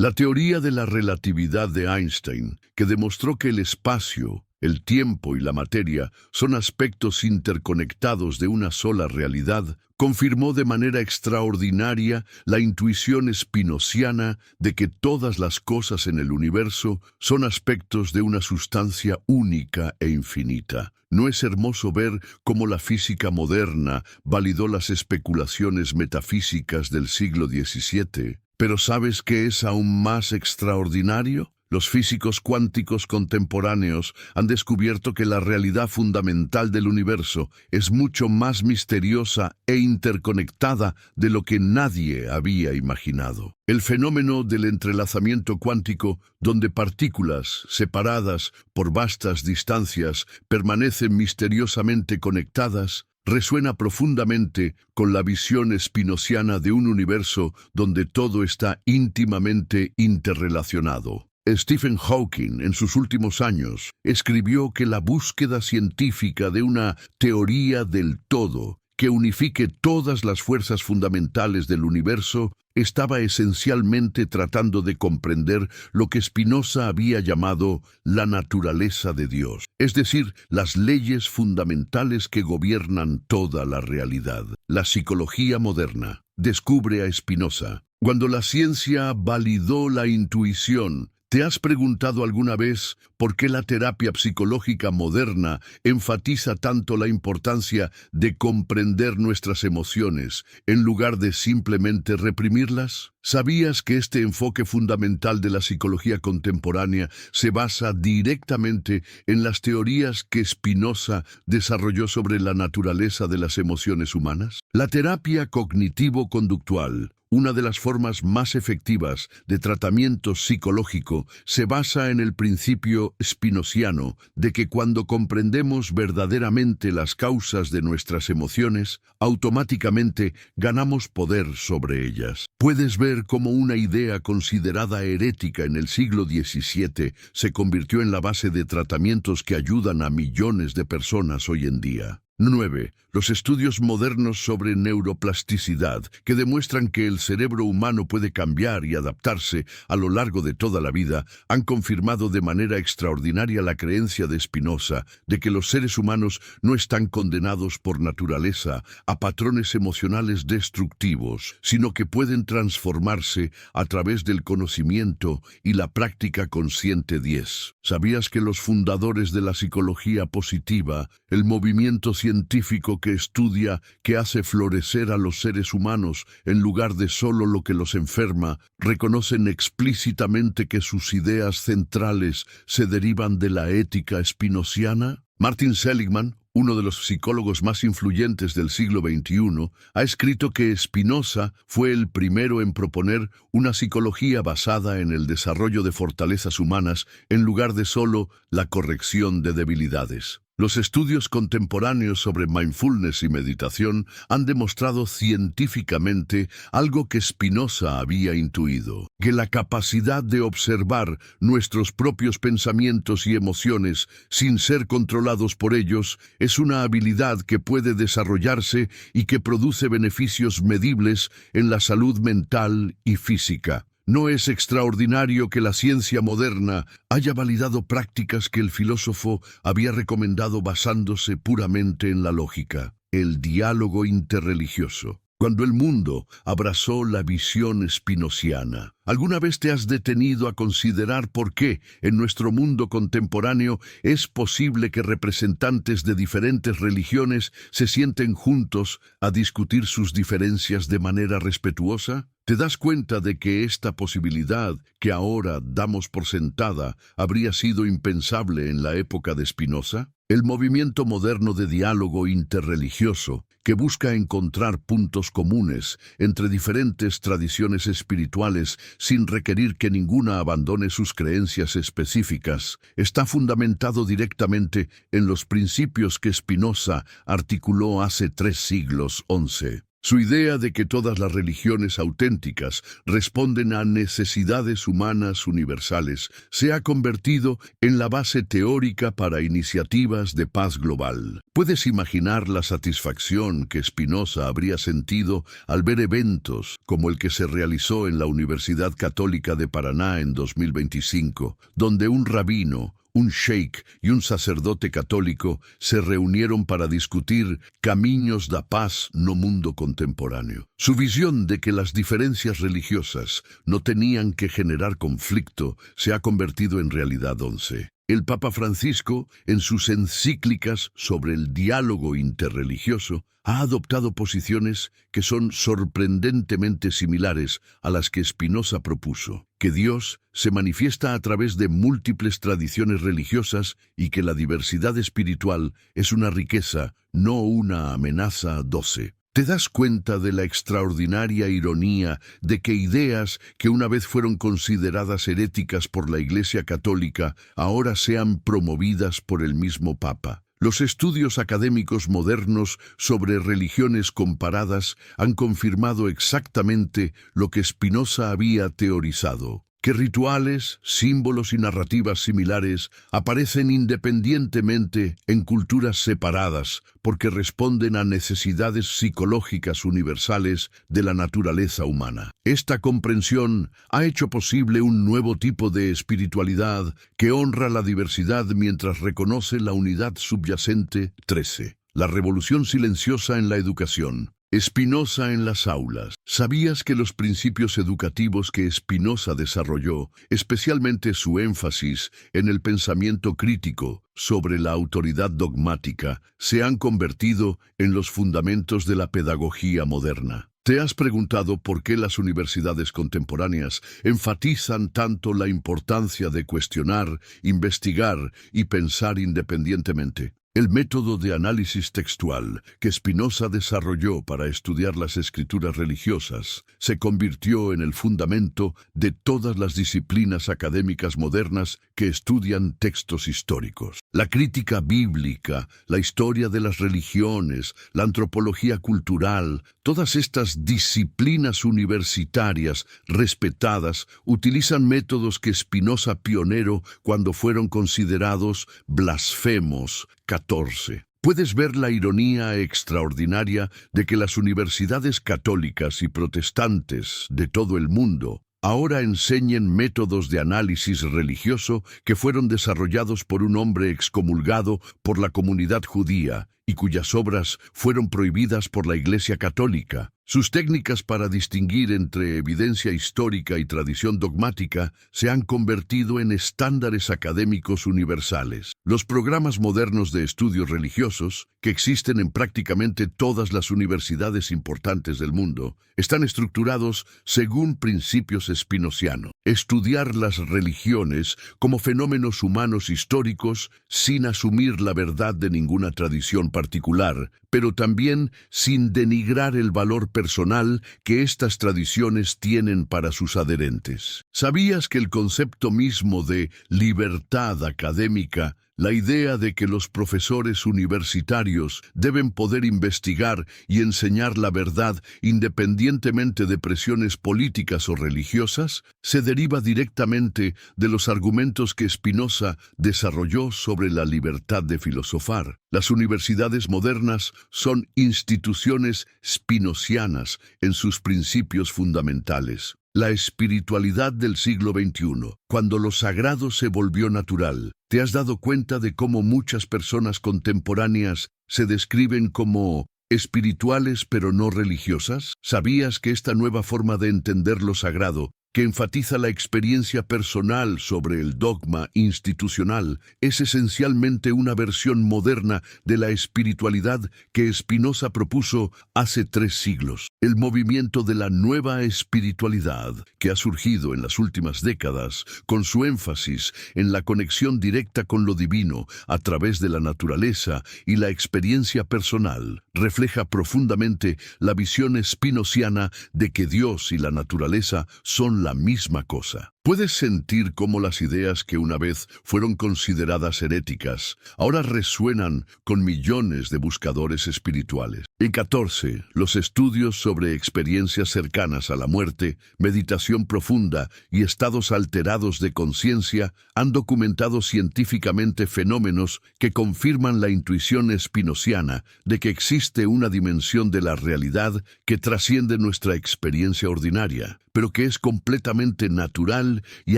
La teoría de la relatividad de Einstein, que demostró que el espacio, el tiempo y la materia son aspectos interconectados de una sola realidad, confirmó de manera extraordinaria la intuición spinociana de que todas las cosas en el universo son aspectos de una sustancia única e infinita. ¿No es hermoso ver cómo la física moderna validó las especulaciones metafísicas del siglo XVII? Pero ¿sabes qué es aún más extraordinario? Los físicos cuánticos contemporáneos han descubierto que la realidad fundamental del universo es mucho más misteriosa e interconectada de lo que nadie había imaginado. El fenómeno del entrelazamiento cuántico, donde partículas separadas por vastas distancias permanecen misteriosamente conectadas, resuena profundamente con la visión spinociana de un universo donde todo está íntimamente interrelacionado. Stephen Hawking, en sus últimos años, escribió que la búsqueda científica de una teoría del todo que unifique todas las fuerzas fundamentales del universo estaba esencialmente tratando de comprender lo que Spinoza había llamado la naturaleza de Dios, es decir, las leyes fundamentales que gobiernan toda la realidad. La psicología moderna descubre a Spinoza. Cuando la ciencia validó la intuición ¿Te has preguntado alguna vez por qué la terapia psicológica moderna enfatiza tanto la importancia de comprender nuestras emociones en lugar de simplemente reprimirlas? ¿Sabías que este enfoque fundamental de la psicología contemporánea se basa directamente en las teorías que Spinoza desarrolló sobre la naturaleza de las emociones humanas? La terapia cognitivo-conductual, una de las formas más efectivas de tratamiento psicológico, se basa en el principio spinoziano de que cuando comprendemos verdaderamente las causas de nuestras emociones, automáticamente ganamos poder sobre ellas. Puedes ver cómo una idea considerada herética en el siglo XVII se convirtió en la base de tratamientos que ayudan a millones de personas hoy en día. 9. Los estudios modernos sobre neuroplasticidad, que demuestran que el cerebro humano puede cambiar y adaptarse a lo largo de toda la vida, han confirmado de manera extraordinaria la creencia de Spinoza de que los seres humanos no están condenados por naturaleza a patrones emocionales destructivos, sino que pueden transformarse a través del conocimiento y la práctica consciente. 10. ¿Sabías que los fundadores de la psicología positiva, el movimiento científico que estudia que hace florecer a los seres humanos en lugar de solo lo que los enferma, reconocen explícitamente que sus ideas centrales se derivan de la ética spinoziana? Martin Seligman, uno de los psicólogos más influyentes del siglo XXI, ha escrito que Spinoza fue el primero en proponer una psicología basada en el desarrollo de fortalezas humanas en lugar de solo la corrección de debilidades. Los estudios contemporáneos sobre mindfulness y meditación han demostrado científicamente algo que Spinoza había intuido, que la capacidad de observar nuestros propios pensamientos y emociones sin ser controlados por ellos es una habilidad que puede desarrollarse y que produce beneficios medibles en la salud mental y física. ¿No es extraordinario que la ciencia moderna haya validado prácticas que el filósofo había recomendado basándose puramente en la lógica? El diálogo interreligioso. Cuando el mundo abrazó la visión spinoziana, ¿alguna vez te has detenido a considerar por qué en nuestro mundo contemporáneo es posible que representantes de diferentes religiones se sienten juntos a discutir sus diferencias de manera respetuosa? ¿Te das cuenta de que esta posibilidad, que ahora damos por sentada, habría sido impensable en la época de Spinoza? El movimiento moderno de diálogo interreligioso, que busca encontrar puntos comunes entre diferentes tradiciones espirituales sin requerir que ninguna abandone sus creencias específicas, está fundamentado directamente en los principios que Spinoza articuló hace 3 siglos. 11. Su idea de que todas las religiones auténticas responden a necesidades humanas universales se ha convertido en la base teórica para iniciativas de paz global. ¿Puedes imaginar la satisfacción que Spinoza habría sentido al ver eventos como el que se realizó en la Universidad Católica de Paraná en 2025, donde un rabino, un sheik y un sacerdote católico se reunieron para discutir caminos da paz no mundo contemporáneo? Su visión de que las diferencias religiosas no tenían que generar conflicto se ha convertido en realidad. 11. El Papa Francisco, en sus encíclicas sobre el diálogo interreligioso, ha adoptado posiciones que son sorprendentemente similares a las que Spinoza propuso, que Dios se manifiesta a través de múltiples tradiciones religiosas y que la diversidad espiritual es una riqueza, no una amenaza. 12. ¿Te das cuenta de la extraordinaria ironía de que ideas que una vez fueron consideradas heréticas por la Iglesia Católica ahora sean promovidas por el mismo Papa? Los estudios académicos modernos sobre religiones comparadas han confirmado exactamente lo que Spinoza había teorizado, que rituales, símbolos y narrativas similares aparecen independientemente en culturas separadas porque responden a necesidades psicológicas universales de la naturaleza humana. Esta comprensión ha hecho posible un nuevo tipo de espiritualidad que honra la diversidad mientras reconoce la unidad subyacente. 13. La revolución silenciosa en la educación. Spinoza en las aulas. ¿Sabías que los principios educativos que Spinoza desarrolló, especialmente su énfasis en el pensamiento crítico sobre la autoridad dogmática, se han convertido en los fundamentos de la pedagogía moderna? ¿Te has preguntado por qué las universidades contemporáneas enfatizan tanto la importancia de cuestionar, investigar y pensar independientemente? El método de análisis textual que Spinoza desarrolló para estudiar las escrituras religiosas se convirtió en el fundamento de todas las disciplinas académicas modernas que estudian textos históricos. La crítica bíblica, la historia de las religiones, la antropología cultural, todas estas disciplinas universitarias respetadas utilizan métodos que Spinoza pionero cuando fueron considerados blasfemos. 14. Puedes ver la ironía extraordinaria de que las universidades católicas y protestantes de todo el mundo ahora enseñen métodos de análisis religioso que fueron desarrollados por un hombre excomulgado por la comunidad judía y cuyas obras fueron prohibidas por la Iglesia Católica. Sus técnicas para distinguir entre evidencia histórica y tradición dogmática se han convertido en estándares académicos universales. Los programas modernos de estudios religiosos, que existen en prácticamente todas las universidades importantes del mundo, están estructurados según principios spinozianos. Estudiar las religiones como fenómenos humanos históricos sin asumir la verdad de ninguna tradición particular, pero también sin denigrar el valor personal que estas tradiciones tienen para sus adherentes. ¿Sabías que el concepto mismo de libertad académica, la idea de que los profesores universitarios deben poder investigar y enseñar la verdad independientemente de presiones políticas o religiosas, se deriva directamente de los argumentos que Spinoza desarrolló sobre la libertad de filosofar? Las universidades modernas son instituciones spinozianas en sus principios fundamentales. La espiritualidad del siglo XXI, cuando lo sagrado se volvió natural. ¿Te has dado cuenta de cómo muchas personas contemporáneas se describen como espirituales pero no religiosas? ¿Sabías que esta nueva forma de entender lo sagrado, que enfatiza la experiencia personal sobre el dogma institucional, es esencialmente una versión moderna de la espiritualidad que Spinoza propuso hace 3 siglos? El movimiento de la nueva espiritualidad, que ha surgido en las últimas décadas, con su énfasis en la conexión directa con lo divino a través de la naturaleza y la experiencia personal, refleja profundamente la visión spinoziana de que Dios y la naturaleza son la misma cosa. Puedes sentir cómo las ideas que una vez fueron consideradas heréticas ahora resuenan con millones de buscadores espirituales. En 14, los estudios sobre experiencias cercanas a la muerte, meditación profunda y estados alterados de conciencia han documentado científicamente fenómenos que confirman la intuición spinoziana de que existe una dimensión de la realidad que trasciende nuestra experiencia ordinaria, pero que es completamente natural y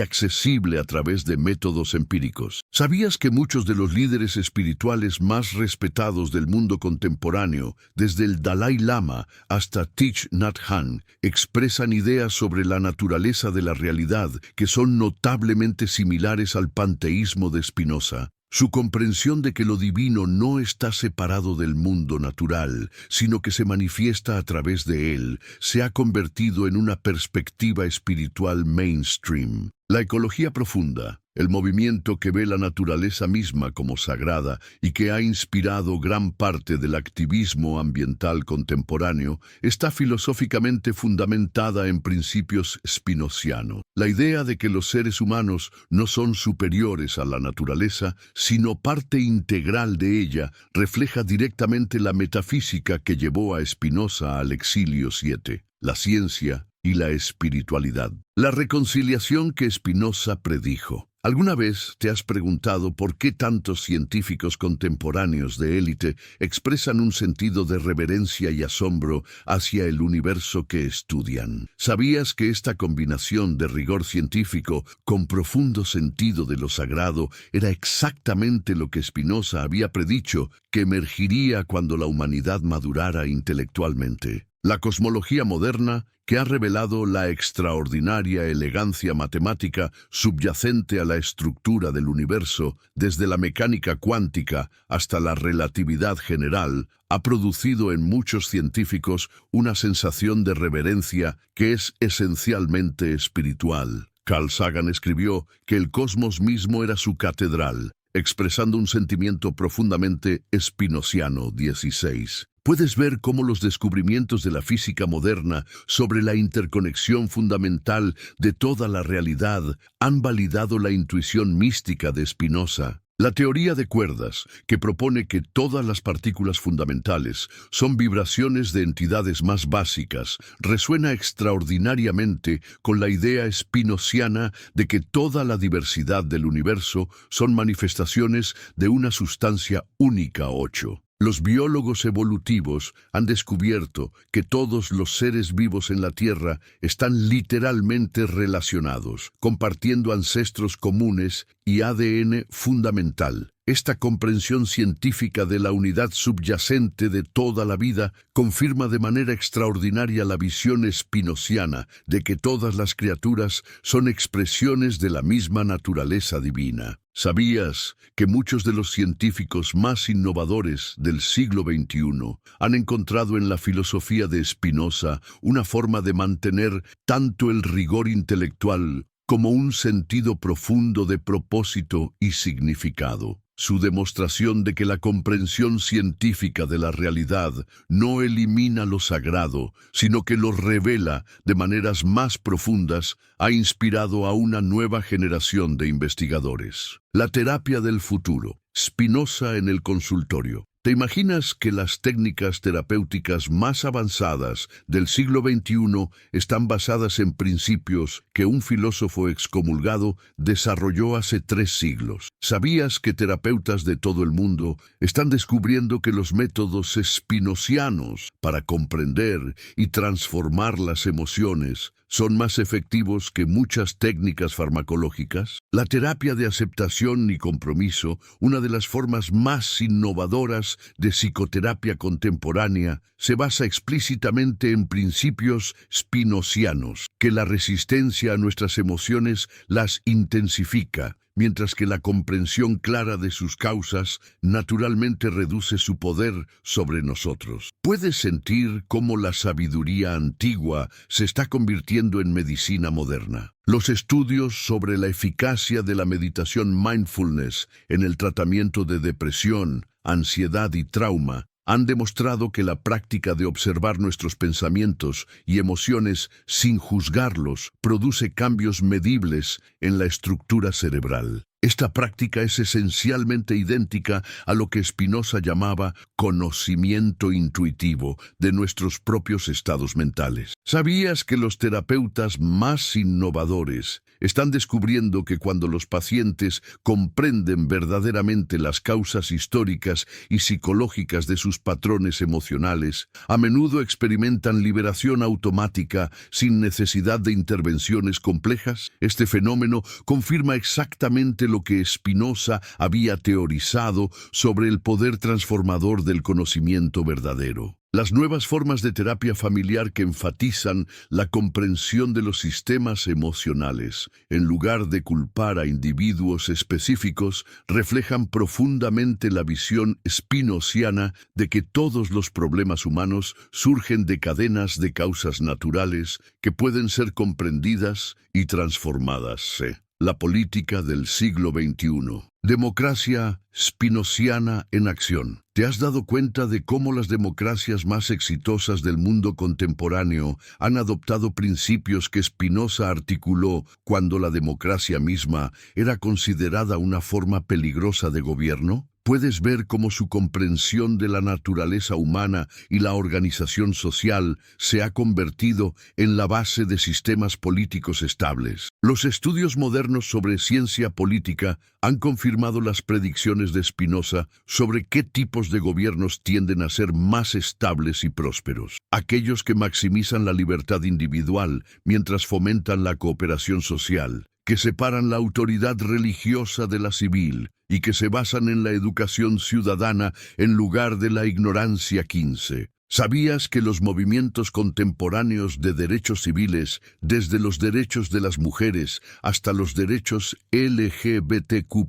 accesible a través de métodos empíricos. ¿Sabías que muchos de los líderes espirituales más respetados del mundo contemporáneo, desde el Dalai Lama hasta Thich Nhat Hanh, expresan ideas sobre la naturaleza de la realidad que son notablemente similares al panteísmo de Spinoza? Su comprensión de que lo divino no está separado del mundo natural, sino que se manifiesta a través de él, se ha convertido en una perspectiva espiritual mainstream. La ecología profunda, el movimiento que ve la naturaleza misma como sagrada y que ha inspirado gran parte del activismo ambiental contemporáneo, está filosóficamente fundamentada en principios spinozianos. La idea de que los seres humanos no son superiores a la naturaleza, sino parte integral de ella, refleja directamente la metafísica que llevó a Spinoza al exilio 7, la ciencia y la espiritualidad. La reconciliación que Spinoza predijo. ¿Alguna vez te has preguntado por qué tantos científicos contemporáneos de élite expresan un sentido de reverencia y asombro hacia el universo que estudian? ¿Sabías que esta combinación de rigor científico con profundo sentido de lo sagrado era exactamente lo que Spinoza había predicho que emergiría cuando la humanidad madurara intelectualmente? La cosmología moderna, que ha revelado la extraordinaria elegancia matemática subyacente a la estructura del universo, desde la mecánica cuántica hasta la relatividad general, ha producido en muchos científicos una sensación de reverencia que es esencialmente espiritual. Carl Sagan escribió que el cosmos mismo era su catedral, expresando un sentimiento profundamente spinociano. 16. Puedes ver cómo los descubrimientos de la física moderna sobre la interconexión fundamental de toda la realidad han validado la intuición mística de Spinoza. La teoría de cuerdas, que propone que todas las partículas fundamentales son vibraciones de entidades más básicas, resuena extraordinariamente con la idea spinociana de que toda la diversidad del universo son manifestaciones de una sustancia única. 8. Los biólogos evolutivos han descubierto que todos los seres vivos en la Tierra están literalmente relacionados, compartiendo ancestros comunes y ADN fundamental. Esta comprensión científica de la unidad subyacente de toda la vida confirma de manera extraordinaria la visión spinociana de que todas las criaturas son expresiones de la misma naturaleza divina. ¿Sabías que muchos de los científicos más innovadores del siglo XXI han encontrado en la filosofía de Spinoza una forma de mantener tanto el rigor intelectual como un sentido profundo de propósito y significado? Su demostración de que la comprensión científica de la realidad no elimina lo sagrado, sino que lo revela de maneras más profundas, ha inspirado a una nueva generación de investigadores. La terapia del futuro. Spinoza en el consultorio. ¿Te imaginas que las técnicas terapéuticas más avanzadas del siglo XXI están basadas en principios que un filósofo excomulgado desarrolló hace 3 siglos? ¿Sabías que terapeutas de todo el mundo están descubriendo que los métodos spinocianos para comprender y transformar las emociones son más efectivos que muchas técnicas farmacológicas? La terapia de aceptación y compromiso, una de las formas más innovadoras de psicoterapia contemporánea, se basa explícitamente en principios spinocianos, que la resistencia a nuestras emociones las intensifica, mientras que la comprensión clara de sus causas naturalmente reduce su poder sobre nosotros. ¿Puedes sentir cómo la sabiduría antigua se está convirtiendo en medicina moderna? Los estudios sobre la eficacia de la meditación mindfulness en el tratamiento de depresión, ansiedad y trauma han demostrado que la práctica de observar nuestros pensamientos y emociones sin juzgarlos produce cambios medibles en la estructura cerebral. Esta práctica es esencialmente idéntica a lo que Spinoza llamaba conocimiento intuitivo de nuestros propios estados mentales. ¿Sabías que los terapeutas más innovadores están descubriendo que cuando los pacientes comprenden verdaderamente las causas históricas y psicológicas de sus patrones emocionales, a menudo experimentan liberación automática sin necesidad de intervenciones complejas? Este fenómeno confirma exactamente lo que Spinoza había teorizado sobre el poder transformador del conocimiento verdadero. Las nuevas formas de terapia familiar que enfatizan la comprensión de los sistemas emocionales, en lugar de culpar a individuos específicos, reflejan profundamente la visión spinociana de que todos los problemas humanos surgen de cadenas de causas naturales que pueden ser comprendidas y transformadas. La política del siglo XXI. Democracia spinociana en acción. ¿Te has dado cuenta de cómo las democracias más exitosas del mundo contemporáneo han adoptado principios que Spinoza articuló cuando la democracia misma era considerada una forma peligrosa de gobierno? puedes ver cómo su comprensión de la naturaleza humana y la organización social se ha convertido en la base de sistemas políticos estables. Los estudios modernos sobre ciencia política han confirmado las predicciones de Spinoza sobre qué tipos de gobiernos tienden a ser más estables y prósperos. Aquellos que maximizan la libertad individual mientras fomentan la cooperación social, que separan la autoridad religiosa de la civil y que se basan en la educación ciudadana en lugar de la ignorancia. 15. ¿Sabías que los movimientos contemporáneos de derechos civiles, desde los derechos de las mujeres hasta los derechos LGBTQ+,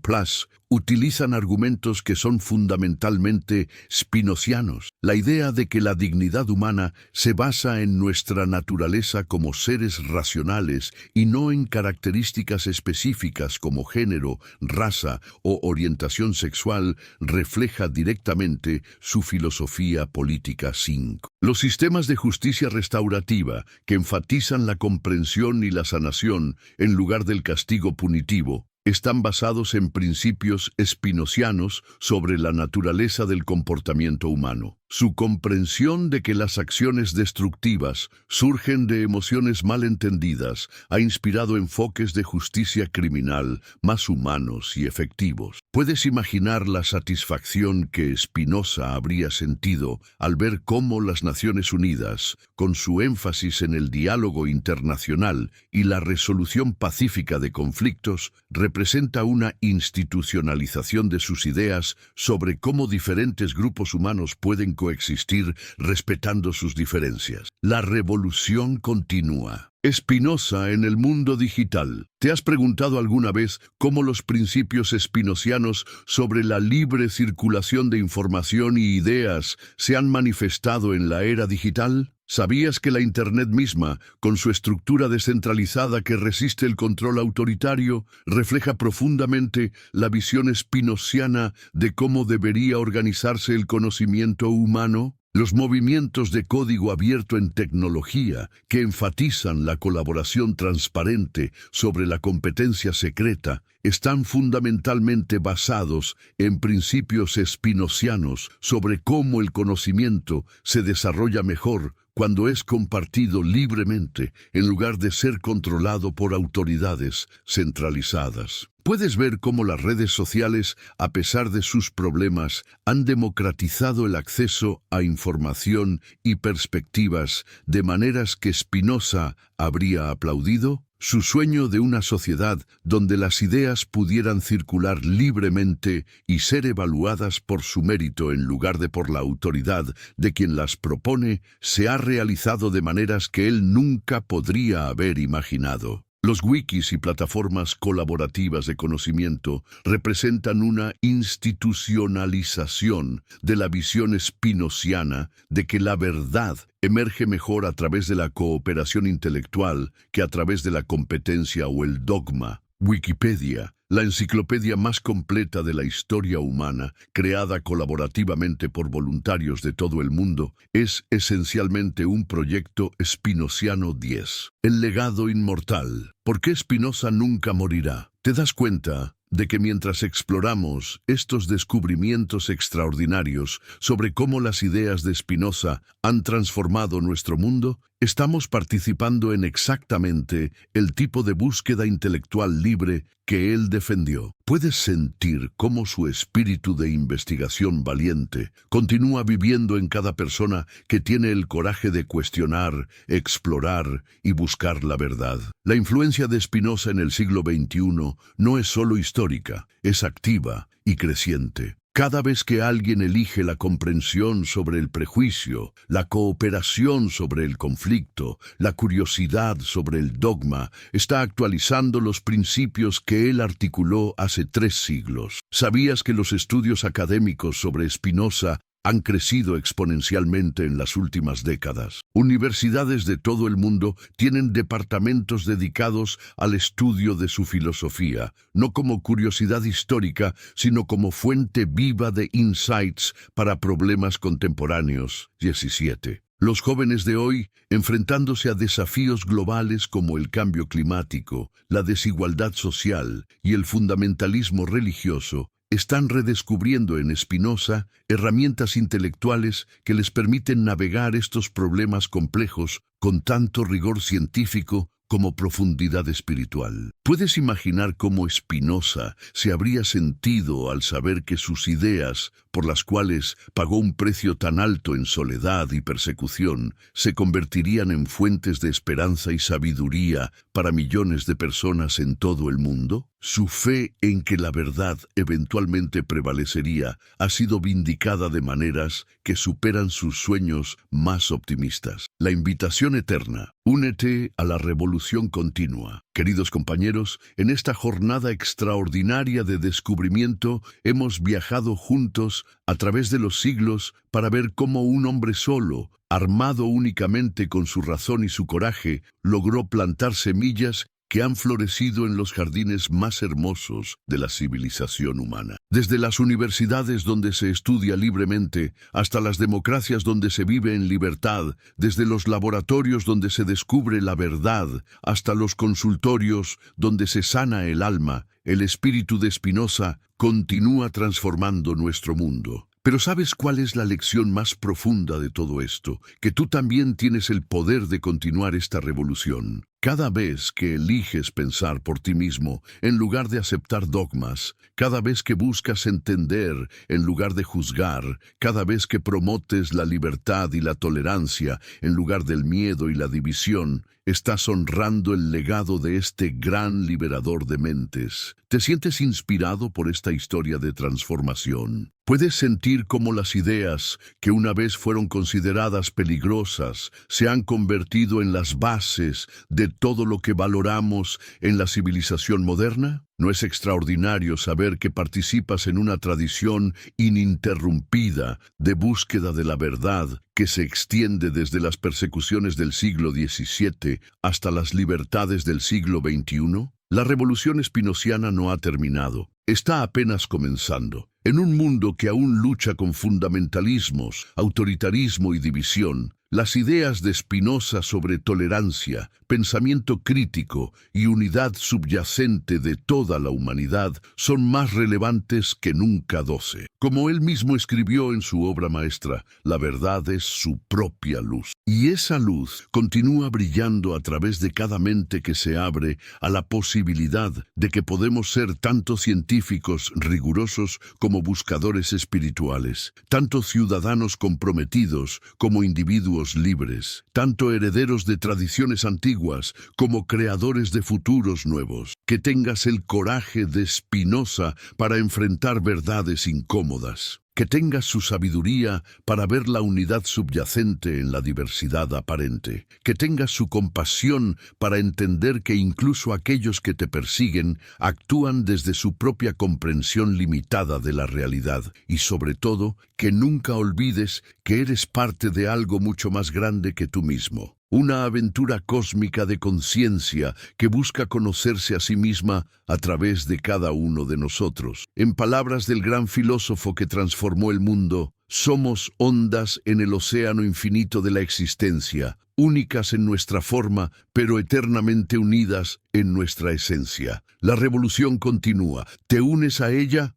utilizan argumentos que son fundamentalmente spinozianos? La idea de que la dignidad humana se basa en nuestra naturaleza como seres racionales y no en características específicas como género, raza o orientación sexual refleja directamente su filosofía política. 5. Los sistemas de justicia restaurativa, que enfatizan la comprensión y la sanación en lugar del castigo punitivo, están basados en principios spinozianos sobre la naturaleza del comportamiento humano. Su comprensión de que las acciones destructivas surgen de emociones mal entendidas ha inspirado enfoques de justicia criminal más humanos y efectivos. ¿Puedes imaginar la satisfacción que Spinoza habría sentido al ver cómo las Naciones Unidas, con su énfasis en el diálogo internacional y la resolución pacífica de conflictos, representa una institucionalización de sus ideas sobre cómo diferentes grupos humanos pueden coexistir respetando sus diferencias? La revolución continúa. Spinoza en el mundo digital. ¿Te has preguntado alguna vez cómo los principios spinozianos sobre la libre circulación de información y ideas se han manifestado en la era digital? ¿Sabías que la Internet misma, con su estructura descentralizada que resiste el control autoritario, refleja profundamente la visión spinoziana de cómo debería organizarse el conocimiento humano? Los movimientos de código abierto en tecnología que enfatizan la colaboración transparente sobre la competencia secreta están fundamentalmente basados en principios spinozianos sobre cómo el conocimiento se desarrolla mejor cuando es compartido libremente en lugar de ser controlado por autoridades centralizadas. Puedes ver cómo las redes sociales, a pesar de sus problemas, han democratizado el acceso a información y perspectivas de maneras que Spinoza habría aplaudido. Su sueño de una sociedad donde las ideas pudieran circular libremente y ser evaluadas por su mérito en lugar de por la autoridad de quien las propone, se ha realizado de maneras que él nunca podría haber imaginado. Los wikis y plataformas colaborativas de conocimiento representan una institucionalización de la visión spinoziana de que la verdad emerge mejor a través de la cooperación intelectual que a través de la competencia o el dogma. Wikipedia, la enciclopedia más completa de la historia humana, creada colaborativamente por voluntarios de todo el mundo, es esencialmente un proyecto spinoziano. 10. El legado inmortal. ¿Por qué Spinoza nunca morirá? ¿Te das cuenta de que mientras exploramos estos descubrimientos extraordinarios sobre cómo las ideas de Spinoza han transformado nuestro mundo, estamos participando en exactamente el tipo de búsqueda intelectual libre que él defendió? Puedes sentir cómo su espíritu de investigación valiente continúa viviendo en cada persona que tiene el coraje de cuestionar, explorar y buscar la verdad. La influencia de Spinoza en el siglo XXI no es solo histórica, es activa y creciente. Cada vez que alguien elige la comprensión sobre el prejuicio, la cooperación sobre el conflicto, la curiosidad sobre el dogma, está actualizando los principios que él articuló hace 3 siglos. ¿Sabías que los estudios académicos sobre Spinoza han crecido exponencialmente en las últimas décadas? Universidades de todo el mundo tienen departamentos dedicados al estudio de su filosofía, no como curiosidad histórica, sino como fuente viva de insights para problemas contemporáneos. 17. Los jóvenes de hoy, enfrentándose a desafíos globales como el cambio climático, la desigualdad social y el fundamentalismo religioso, están redescubriendo en Spinoza herramientas intelectuales que les permiten navegar estos problemas complejos con tanto rigor científico como profundidad espiritual. ¿Puedes imaginar cómo Spinoza se habría sentido al saber que sus ideas, por las cuales pagó un precio tan alto en soledad y persecución, se convertirían en fuentes de esperanza y sabiduría para millones de personas en todo el mundo? Su fe en que la verdad eventualmente prevalecería ha sido vindicada de maneras que superan sus sueños más optimistas. La invitación eterna. Únete a la revolución continua. Queridos compañeros, en esta jornada extraordinaria de descubrimiento hemos viajado juntos a través de los siglos para ver cómo un hombre solo, armado únicamente con su razón y su coraje, logró plantar semillas que han florecido en los jardines más hermosos de la civilización humana. Desde las universidades donde se estudia libremente, hasta las democracias donde se vive en libertad, desde los laboratorios donde se descubre la verdad, hasta los consultorios donde se sana el alma, el espíritu de Spinoza continúa transformando nuestro mundo. Pero ¿sabes cuál es la lección más profunda de todo esto? Que tú también tienes el poder de continuar esta revolución. Cada vez que eliges pensar por ti mismo, en lugar de aceptar dogmas, cada vez que buscas entender en lugar de juzgar, cada vez que promotes la libertad y la tolerancia en lugar del miedo y la división, estás honrando el legado de este gran liberador de mentes. ¿Te sientes inspirado por esta historia de transformación? ¿Puedes sentir cómo las ideas, que una vez fueron consideradas peligrosas, se han convertido en las bases de todo lo que valoramos en la civilización moderna? ¿No es extraordinario saber que participas en una tradición ininterrumpida de búsqueda de la verdad que se extiende desde las persecuciones del siglo XVII hasta las libertades del siglo XXI? La revolución spinoziana no ha terminado, está apenas comenzando. En un mundo que aún lucha con fundamentalismos, autoritarismo y división, las ideas de Spinoza sobre tolerancia, pensamiento crítico y unidad subyacente de toda la humanidad son más relevantes que nunca. Como él mismo escribió en su obra maestra, la verdad es su propia luz. Y esa luz continúa brillando a través de cada mente que se abre a la posibilidad de que podemos ser tanto científicos rigurosos como buscadores espirituales, tanto ciudadanos comprometidos como individuos libres, tanto herederos de tradiciones antiguas como creadores de futuros nuevos. Que tengas el coraje de Spinoza para enfrentar verdades incómodas. Que tengas su sabiduría para ver la unidad subyacente en la diversidad aparente. Que tengas su compasión para entender que incluso aquellos que te persiguen actúan desde su propia comprensión limitada de la realidad. Y sobre todo, que nunca olvides que eres parte de algo mucho más grande que tú mismo. Una aventura cósmica de conciencia que busca conocerse a sí misma a través de cada uno de nosotros. En palabras del gran filósofo que transformó el mundo, somos ondas en el océano infinito de la existencia, únicas en nuestra forma, pero eternamente unidas en nuestra esencia. La revolución continúa. ¿Te unes a ella